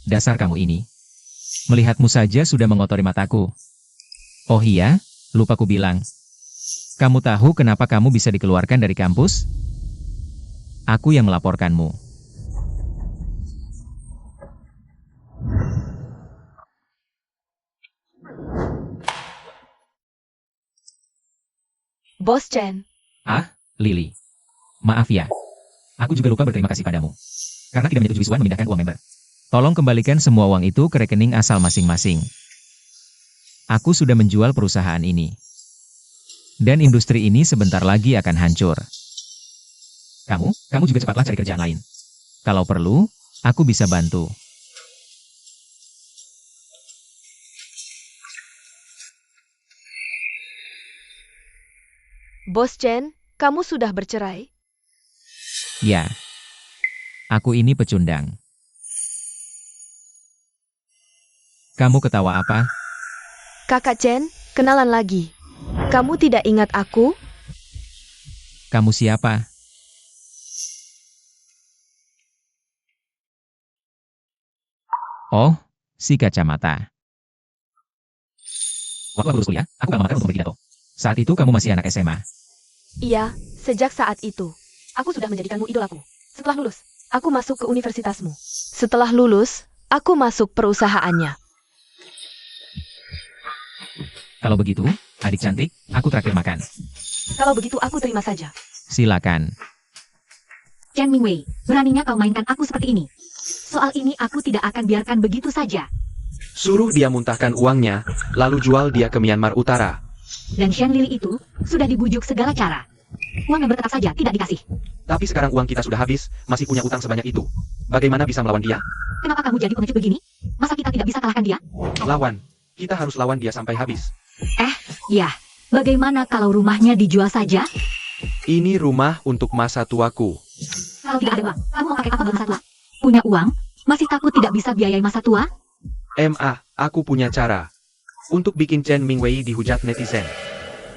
Dasar kamu ini. Melihatmu saja sudah mengotori mataku. Oh iya, lupa ku bilang. Kamu tahu kenapa kamu bisa dikeluarkan dari kampus? Aku yang melaporkanmu. Bos Chen. Lily. Maaf ya. Aku juga lupa berterima kasih padamu. Karena tidak menyetujui Swan memindahkan uang member. Tolong kembalikan semua uang itu ke rekening asal masing-masing. Aku sudah menjual perusahaan ini. Dan industri ini sebentar lagi akan hancur. Kamu juga cepatlah cari kerjaan lain. Kalau perlu, aku bisa bantu. Bos Chen, kamu sudah bercerai? Ya, aku ini pecundang. Kamu ketawa apa? Kakak Chen, kenalan lagi. Kamu tidak ingat aku? Kamu siapa? Oh, si kacamata. Waktu aku lulus kuliah, aku gak makan untuk berpidato. Saat itu kamu masih anak SMA. Iya, sejak saat itu. Aku sudah menjadikanmu idolaku. Setelah lulus, aku masuk ke universitasmu. Setelah lulus, aku masuk perusahaannya. Kalau begitu, adik cantik, aku traktir makan. Kalau begitu aku terima saja. Silakan. Chen Mingwei, beraninya kau mainkan aku seperti ini. Soal ini aku tidak akan biarkan begitu saja. Suruh dia muntahkan uangnya, lalu jual dia ke Myanmar Utara. Dan Shen Lili itu sudah dibujuk segala cara. Uang yang bertetap saja tidak dikasih. Tapi sekarang uang kita sudah habis, masih punya utang sebanyak itu. Bagaimana bisa melawan dia? Kenapa kamu jadi pengecut begini? Masa kita tidak bisa kalahkan dia? Lawan. Kita harus lawan dia sampai habis. Ya. Bagaimana kalau rumahnya dijual saja? Ini rumah untuk masa tuaku. Kalau tidak ada uang, kamu mau pakai apa buat masa tua? Punya uang? Masih takut tidak bisa biayai masa tua? Aku punya cara. Untuk bikin Chen Mingwei dihujat netizen.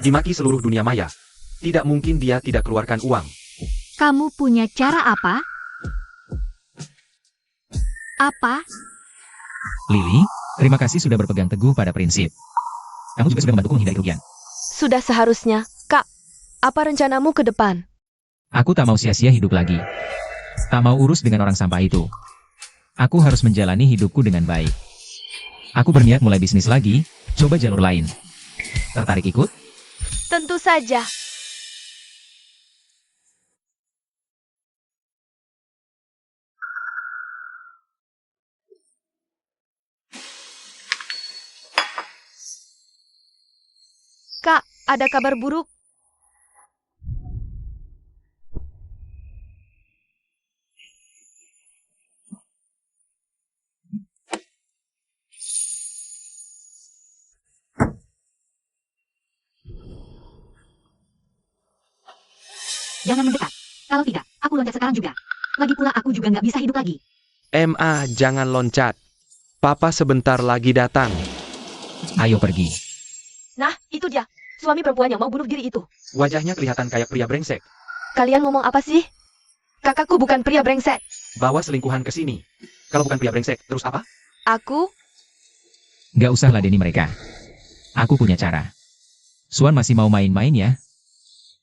Dimaki seluruh dunia maya. Tidak mungkin dia tidak keluarkan uang. Kamu punya cara apa? Apa? Lili, terima kasih sudah berpegang teguh pada prinsip. Kamu juga sudah membantuku menghindari kerugian. Sudah seharusnya, Kak. Apa rencanamu ke depan? Aku tak mau sia-sia hidup lagi. Tak mau urus dengan orang sampah itu. Aku harus menjalani hidupku dengan baik. Aku berniat mulai bisnis lagi, coba jalur lain. Tertarik ikut? Tentu saja. Kak, ada kabar buruk. Jangan mendekat. Kalau tidak, aku loncat sekarang juga. Lagi pula aku juga nggak bisa hidup lagi. Jangan loncat. Papa sebentar lagi datang. Ayo pergi. Nah, itu dia. Suami perempuan yang mau bunuh diri itu. Wajahnya kelihatan kayak pria brengsek. Kalian ngomong apa sih? Kakakku bukan pria brengsek. Bawa selingkuhan ke sini. Kalau bukan pria brengsek, terus apa? Aku? Gak usah ladeni mereka. Aku punya cara. Suan masih mau main-main ya?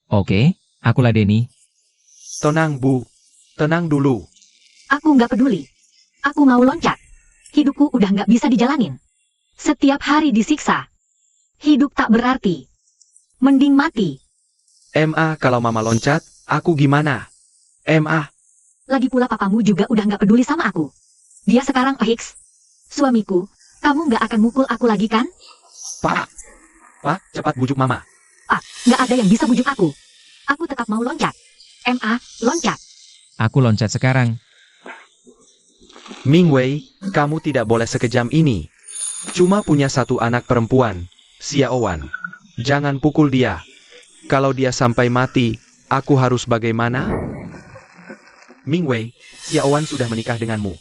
Oke, aku ladeni. Tenang, Bu. Tenang dulu. Aku nggak peduli. Aku mau loncat. Hidupku udah nggak bisa dijalanin. Setiap hari disiksa. Hidup tak berarti. Mending mati. Kalau mama loncat, aku gimana? Lagi pula papamu juga udah nggak peduli sama aku. Dia sekarang Hicks. Suamiku, kamu nggak akan mukul aku lagi kan? Pak, cepat bujuk mama. Nggak ada yang bisa bujuk aku. Aku tetap mau loncat. Loncat. Aku loncat sekarang. Mingwei, kamu tidak boleh sekejam ini. Cuma punya satu anak perempuan, Xiaowan. Jangan pukul dia. Kalau dia sampai mati, aku harus bagaimana? Mingwei, Xiaowan sudah menikah denganmu.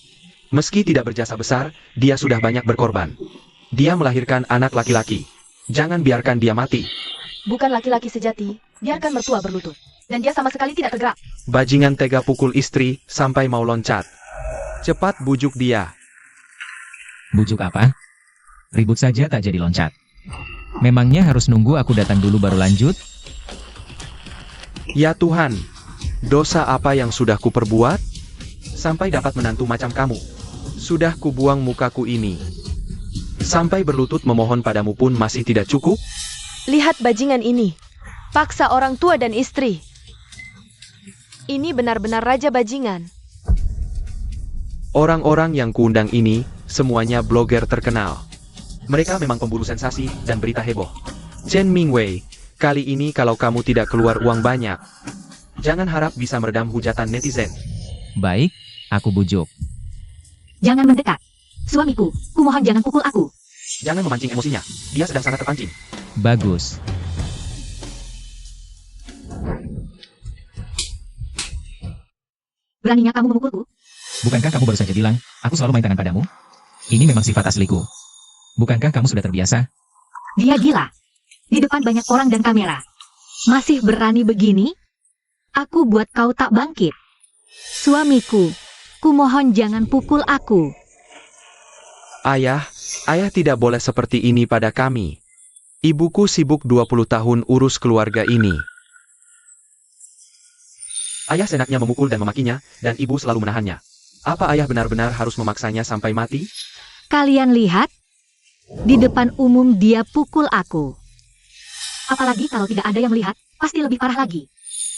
Meski tidak berjasa besar, dia sudah banyak berkorban. Dia melahirkan anak laki-laki. Jangan biarkan dia mati. Bukan laki-laki sejati. Biarkan mertua berlutut. Dan dia sama sekali tidak tergerak. Bajingan tega pukul istri sampai mau loncat. Cepat bujuk dia. Bujuk apa? Ribut saja tak jadi loncat. Memangnya harus nunggu aku datang dulu baru lanjut? Ya Tuhan, dosa apa yang sudah kuperbuat? Sampai dapat menantu macam kamu. Sudah kubuang mukaku ini. Sampai berlutut memohon padamu pun masih tidak cukup? Lihat bajingan ini. Paksa orang tua dan istri. Ini benar-benar raja bajingan. Orang-orang yang kuundang ini, semuanya blogger terkenal. Mereka memang pemburu sensasi dan berita heboh. Chen Mingwei, kali ini kalau kamu tidak keluar uang banyak, jangan harap bisa meredam hujatan netizen. Baik, aku bujuk. Jangan mendekat. Suamiku, kumohon jangan pukul aku. Jangan memancing emosinya, dia sedang sangat terpancing. Bagus. beraninya kamu memukulku? Bukankah kamu baru saja bilang, aku selalu main tangan padamu? Ini memang sifat asliku. Bukankah kamu sudah terbiasa? Dia gila. Di depan banyak orang dan kamera. Masih berani begini? Aku buat kau tak bangkit. Suamiku, kumohon jangan pukul aku. Ayah tidak boleh seperti ini pada kami. Ibuku sibuk 20 tahun urus keluarga ini. Ayah senaknya memukul dan memakinya, dan ibu selalu menahannya. Apa ayah benar-benar harus memaksanya sampai mati? Kalian lihat? Di depan umum dia pukul aku. Apalagi kalau tidak ada yang melihat, pasti lebih parah lagi.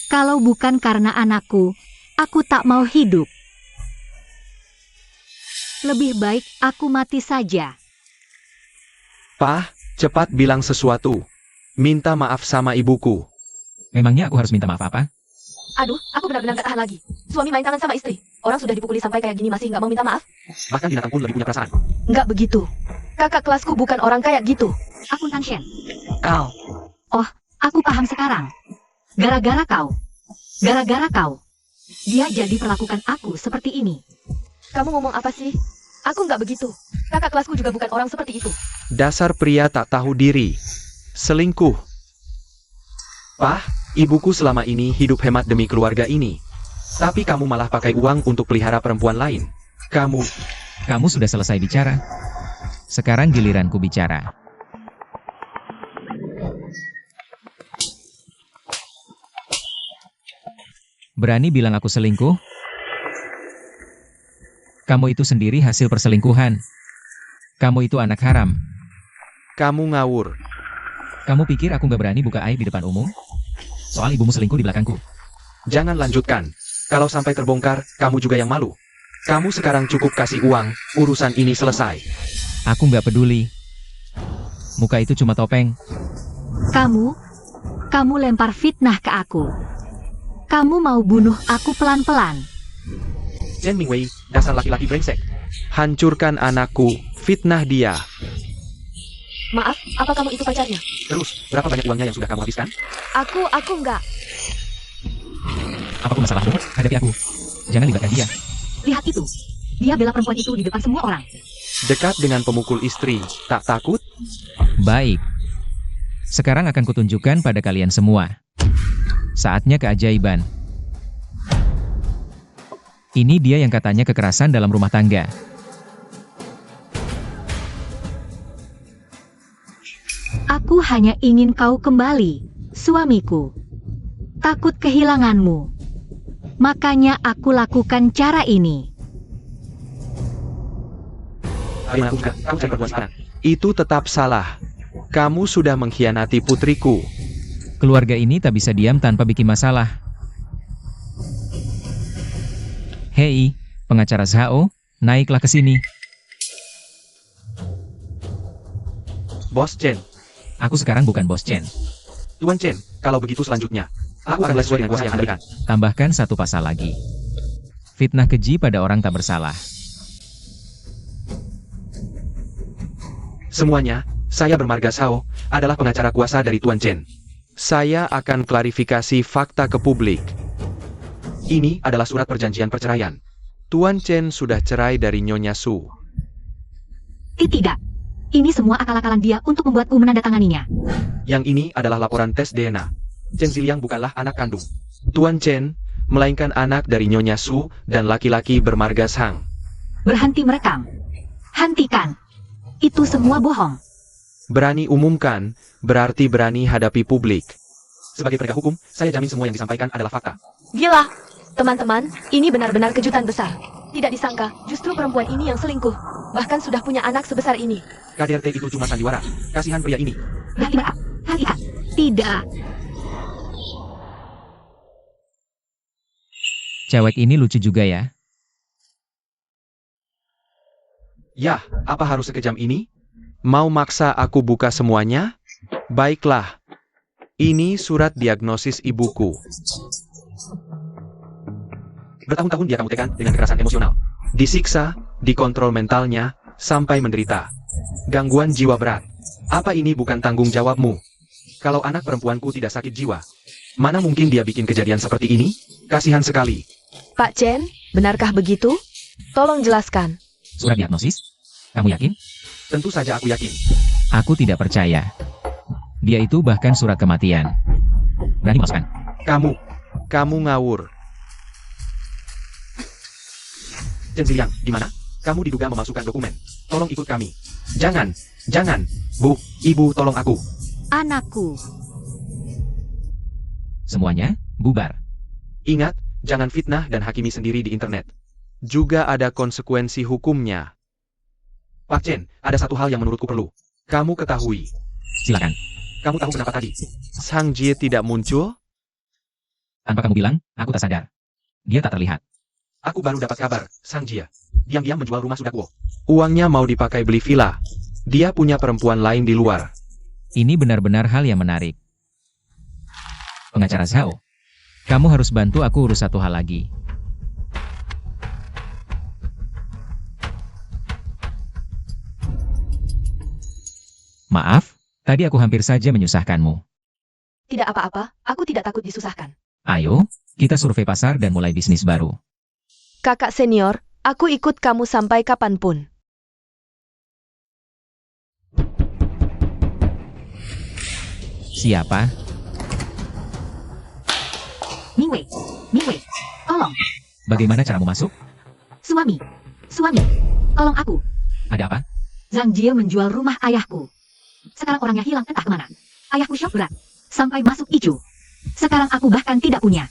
Kalau bukan karena anakku, aku tak mau hidup. Lebih baik aku mati saja. Pak, cepat bilang sesuatu. Minta maaf sama ibuku. Memangnya aku harus minta maaf apa? Aduh, aku benar-benar gak tahan lagi. Suami main tangan sama istri. Orang sudah dipukuli sampai kayak gini masih gak mau minta maaf? Bahkan binatang pun lebih punya perasaan. Nggak begitu. Kakak kelasku bukan orang kayak gitu. Aku Tanshen. Kau. Oh, aku paham sekarang. Gara-gara kau. Gara-gara kau. Dia jadi perlakukan aku seperti ini. Kamu ngomong apa sih? Aku nggak begitu. Kakak kelasku juga bukan orang seperti itu. Dasar pria tak tahu diri. Selingkuh. Pak, ibuku selama ini hidup hemat demi keluarga ini. Tapi kamu malah pakai uang untuk pelihara perempuan lain. Kamu sudah selesai bicara. Sekarang giliranku bicara. Berani bilang aku selingkuh? Kamu itu sendiri hasil perselingkuhan. Kamu itu anak haram. Kamu ngawur. Kamu pikir aku gak berani buka aib di depan umum? Soal ibumu selingkuh di belakangku. Jangan lanjutkan. Kalau sampai terbongkar, kamu juga yang malu. Kamu sekarang cukup kasih uang, urusan ini selesai. Aku gak peduli. Muka itu cuma topeng. Kamu lempar fitnah ke aku. Kamu mau bunuh aku pelan-pelan. Chen Mingwei, dasar laki-laki brengsek. Hancurkan anakku, fitnah dia. Maaf, apa kamu itu pacarnya? Terus, berapa banyak uangnya yang sudah kamu habiskan? Aku nggak. Apapun masalahmu, hadapi aku. Jangan libatkan dia. Lihat itu. Dia bela perempuan itu di depan semua orang. Dekat dengan pemukul istri, tak takut? Baik. Sekarang akan kutunjukkan pada kalian semua. Saatnya keajaiban. Ini dia yang katanya kekerasan dalam rumah tangga. Aku hanya ingin kau kembali, suamiku. Takut kehilanganmu. Makanya aku lakukan cara ini. Kamu cari perbuatan sekarang. Itu tetap salah. Kamu sudah mengkhianati putriku. Keluarga ini tak bisa diam tanpa bikin masalah. Hei, pengacara Zhao, naiklah ke sini. Bos Chen. Aku sekarang bukan bos Chen. Tuan Chen, kalau begitu selanjutnya, aku akan sesuai dengan kuasa yang Anda berikan. Tambahkan satu pasal lagi. Fitnah keji pada orang tak bersalah. Semuanya, saya bermarga Zhao, adalah pengacara kuasa dari Tuan Chen. Saya akan klarifikasi fakta ke publik. Ini adalah surat perjanjian perceraian. Tuan Chen sudah cerai dari Nyonya Su. Tidak. Ini semua akal-akalan dia untuk membuatku menandatanganinya. Yang ini adalah laporan tes DNA. Chen Ziliang bukanlah anak kandung Tuan Chen, melainkan anak dari Nyonya Su dan laki-laki bermarga Zhang. Berhenti merekam. Hentikan. Itu semua bohong. Berani umumkan, berarti berani hadapi publik. Sebagai penegak hukum, saya jamin semua yang disampaikan adalah fakta. Gila. Teman-teman, ini benar-benar kejutan besar. Tidak disangka, justru perempuan ini yang selingkuh. Bahkan sudah punya anak sebesar ini. KDRT itu cuma sandiwara. Kasihan pria ini. Berhenti merekam. Hentikan. Tidak. Cewek ini lucu juga ya. Yah, apa harus sekejam ini? Mau maksa aku buka semuanya? Baiklah. Ini surat diagnosis ibuku. Bertahun-tahun dia kamu tekan dengan kekerasan emosional. Disiksa, dikontrol mentalnya, sampai menderita. Gangguan jiwa berat. Apa ini bukan tanggung jawabmu? Kalau anak perempuanku tidak sakit jiwa, mana mungkin dia bikin kejadian seperti ini? Kasihan sekali. Pak Chen, benarkah begitu? Tolong jelaskan. Surat diagnosis? Kamu yakin? Tentu saja aku yakin. Aku tidak percaya. Dia itu bahkan surat kematian. Berani masukkan? Kamu ngawur. Chen Ziyang, di mana? Kamu diduga memasukkan dokumen. Tolong ikut kami. Jangan. Bu, ibu tolong aku. Anakku. Semuanya, bubar. Ingat, jangan fitnah dan hakimi sendiri di internet. Juga ada konsekuensi hukumnya. Pak Chen, ada satu hal yang menurutku perlu kamu ketahui. Silakan. Kamu tahu kenapa tadi Sang Jie tidak muncul? Tanpa kamu bilang, aku tak sadar. Dia tak terlihat. Aku baru dapat kabar, Sang Jie diam-diam menjual rumah Sudakuo. Uangnya mau dipakai beli villa. Dia punya perempuan lain di luar. Ini benar-benar hal yang menarik. Pengacara Zhao, kamu harus bantu aku urus satu hal lagi. Maaf, tadi aku hampir saja menyusahkanmu. Tidak apa-apa, aku tidak takut disusahkan. Ayo, kita survei pasar dan mulai bisnis baru. Kakak senior, aku ikut kamu sampai kapanpun. Siapa? Mingwei, tolong. Bagaimana caramu masuk? Suami, tolong aku. Ada apa? Zhang Jie menjual rumah ayahku. Sekarang orangnya hilang entah kemana. Ayahku syok berat, sampai masuk icu. Sekarang aku bahkan tidak punya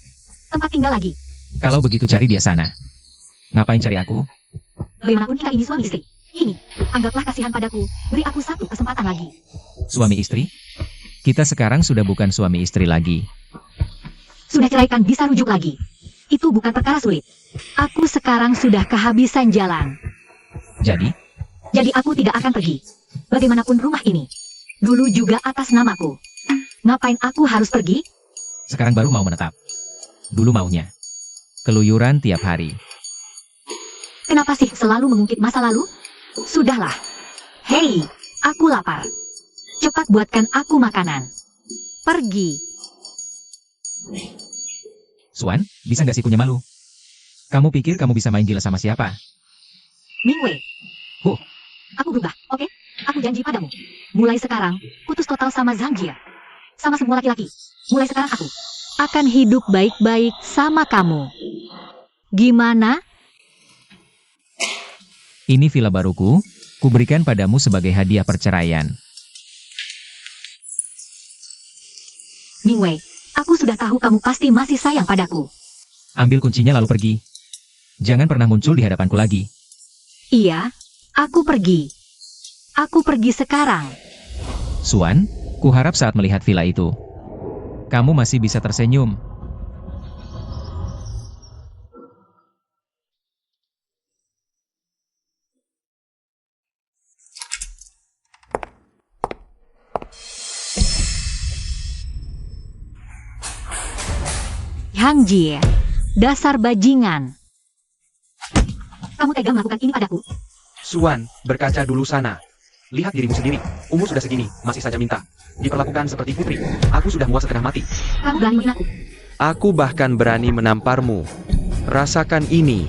tempat tinggal lagi. Kalau begitu cari dia sana. Ngapain cari aku? Bagaimanapun kita ini suami istri. Ini, anggaplah kasihan padaku, beri aku satu kesempatan lagi. Suami istri? Kita sekarang sudah bukan suami istri lagi. Sudah ceraikan bisa rujuk lagi. Itu bukan perkara sulit. Aku sekarang sudah kehabisan jalan. Jadi Aku tidak akan pergi. Bagaimanapun rumah ini dulu juga atas namaku. Ngapain aku harus pergi? sekarang baru mau menetap. Dulu maunya keluyuran tiap hari. Kenapa sih selalu mengungkit masa lalu? Sudahlah. Hei, aku lapar. Cepat buatkan aku makanan. Pergi. Suan, bisa nggak sih punya malu? Kamu pikir kamu bisa main gila sama siapa? Mingwei. Huh. Aku berubah, oke? Aku janji padamu. Mulai sekarang, putus total sama Zhang Jie. Sama semua laki-laki. Mulai sekarang aku akan hidup baik-baik sama kamu. Gimana? Ini villa baruku, kuberikan padamu sebagai hadiah perceraian. Mingwei, aku sudah tahu kamu pasti masih sayang padaku. Ambil kuncinya lalu pergi. Jangan pernah muncul di hadapanku lagi. Iya, aku pergi. Aku pergi sekarang. Suan, kuharap saat melihat villa itu, kamu masih bisa tersenyum. Zhang Jie, dasar bajingan. Kamu tega melakukan ini padaku? Suan, berkaca dulu sana. Lihat dirimu sendiri. Umur sudah segini, masih saja minta diperlakukan seperti putri. Aku sudah muak setengah mati. Kamu berani menghina aku? Aku bahkan berani menamparmu. Rasakan ini.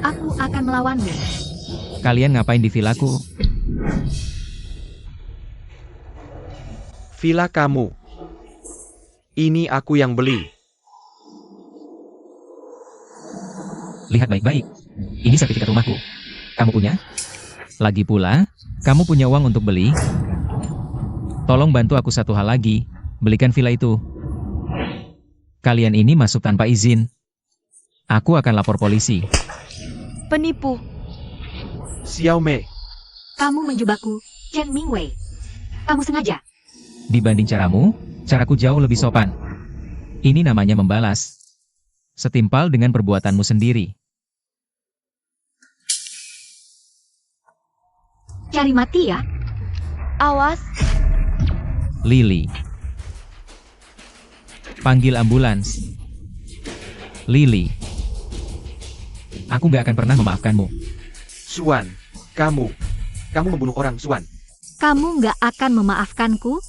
Aku akan melawanmu. Kalian ngapain di villaku? Villa kamu. Ini aku yang beli. Lihat baik-baik. Ini sertifikat rumahku. Kamu punya? Lagi pula, kamu punya uang untuk beli? Tolong bantu aku satu hal lagi. Belikan villa itu. Kalian ini masuk tanpa izin. Aku akan lapor polisi. Penipu. Xiao Mei. Kamu menjebakku, Chen Mingwei. Kamu sengaja. Dibanding caramu, caraku jauh lebih sopan. Ini namanya membalas. Setimpal dengan perbuatanmu sendiri. Cari mati ya? Awas. Lily. Panggil ambulans. Lily. Aku gak akan pernah memaafkanmu. Suan, kamu membunuh orang, Suan. Kamu nggak akan memaafkanku?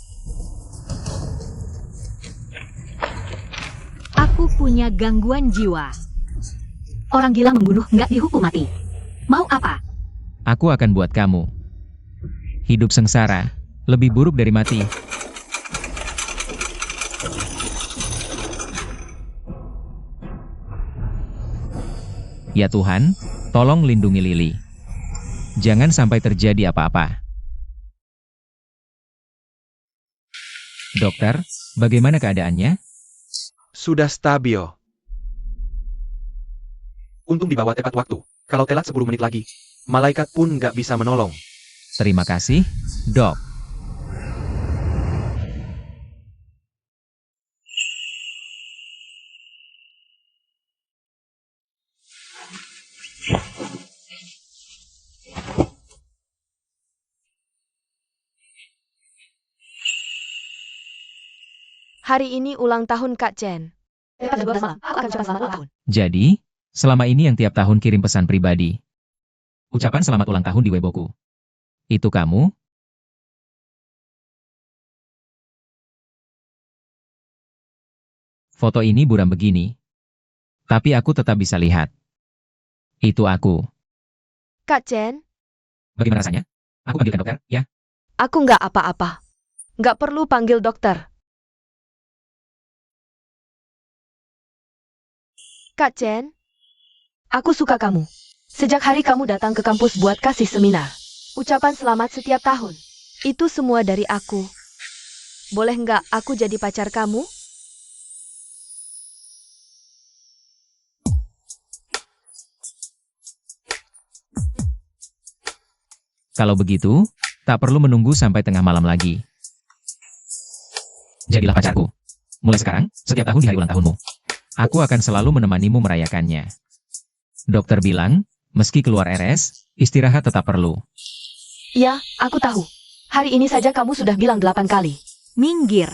Aku punya gangguan jiwa. Orang gila membunuh nggak dihukum mati. Mau apa? Aku akan buat kamu hidup sengsara, lebih buruk dari mati. Ya Tuhan, tolong lindungi Lily. Jangan sampai terjadi apa-apa. Dokter, bagaimana keadaannya? Sudah stabil. Untung dibawa tepat waktu. Kalau telat 10 menit lagi, malaikat pun nggak bisa menolong. Terima kasih, Dok. Hari ini ulang tahun Kak Chen. Pada 12 malam, aku akan ucapkan selamat ulang tahun. Jadi, selama ini yang tiap tahun kirim pesan pribadi. Ucapan selamat ulang tahun di Weiboku. Itu kamu? Foto ini buram begini. Tapi aku tetap bisa lihat. Itu aku. Kak Chen, Bagaimana rasanya? Aku panggilkan dokter, ya? aku nggak apa-apa. Nggak perlu panggil dokter. Kak Chen, aku suka kamu. Sejak hari kamu datang ke kampus buat kasih seminar. Ucapan selamat setiap tahun. Itu semua dari aku. Boleh nggak aku jadi pacar kamu? Kalau begitu, tak perlu menunggu sampai tengah malam lagi. Jadilah pacarku. Mulai sekarang, setiap tahun di hari ulang tahunmu. Aku akan selalu menemanimu merayakannya. Dokter bilang, meski keluar RS, istirahat tetap perlu. Ya, aku tahu. Hari ini saja kamu sudah bilang 8 kali. Minggir.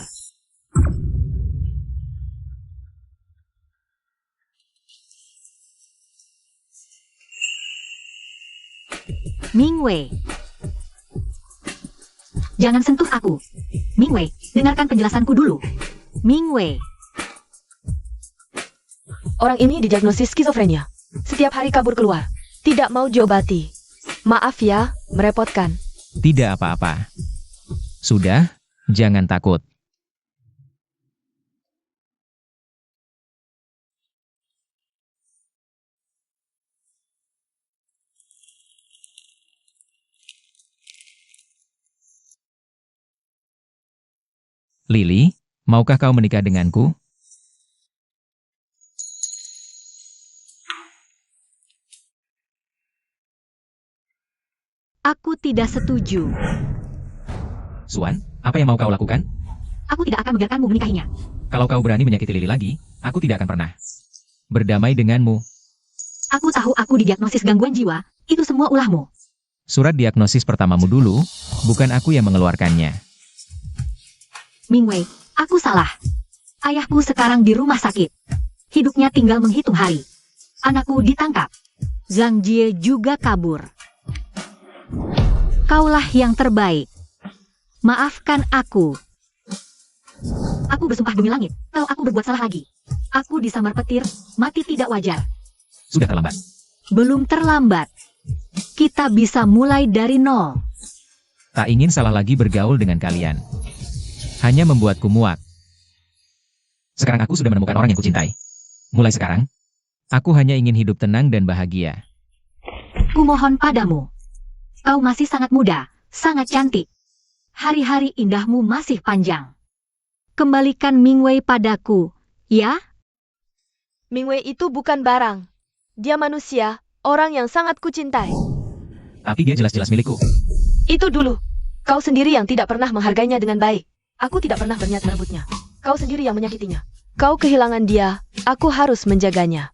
Mingwei. Jangan sentuh aku. Mingwei, dengarkan penjelasanku dulu. Mingwei. Orang ini didiagnosis skizofrenia. Setiap hari kabur keluar. Tidak mau diobati. Maaf ya, merepotkan. Tidak apa-apa. Sudah, jangan takut. Lily, maukah kau menikah denganku? Aku tidak setuju. Suan, apa yang mau kau lakukan? Aku tidak akan membiarkanmu menikahinya. Kalau kau berani menyakiti Lily lagi, aku tidak akan pernah berdamai denganmu. Aku tahu aku didiagnosis gangguan jiwa. Itu semua ulahmu. Surat diagnosis pertamamu dulu, bukan aku yang mengeluarkannya. Mingwei, aku salah. Ayahku sekarang di rumah sakit. Hidupnya tinggal menghitung hari. Anakku ditangkap. Zhang Jie juga kabur. Kaulah yang terbaik. Maafkan aku. Aku bersumpah demi langit, kalau aku berbuat salah lagi, aku disambar petir, mati tidak wajar. Sudah terlambat. Belum terlambat. Kita bisa mulai dari nol. Tak ingin salah lagi bergaul dengan kalian. Hanya membuatku muak. Sekarang aku sudah menemukan orang yang kucintai. Mulai sekarang, aku hanya ingin hidup tenang dan bahagia. Kumohon padamu. Kau masih sangat muda, sangat cantik. Hari-hari indahmu masih panjang. Kembalikan Mingwei padaku, ya? Mingwei itu bukan barang. Dia manusia, orang yang sangat kucintai. Tapi dia jelas-jelas milikku. Itu dulu. Kau sendiri yang tidak pernah menghargainya dengan baik. Aku tidak pernah berniat merebutnya. Kau sendiri yang menyakitinya. Kau kehilangan dia, aku harus menjaganya.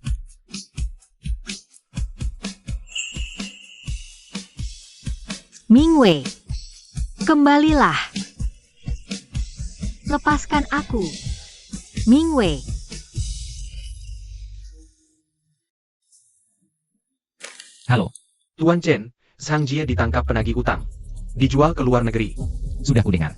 Mingwei, kembalilah. Lepaskan aku. Mingwei. Halo, Tuan Chen, Zhang Jie ditangkap penagih utang. Dijual ke luar negeri. sudah kudengar.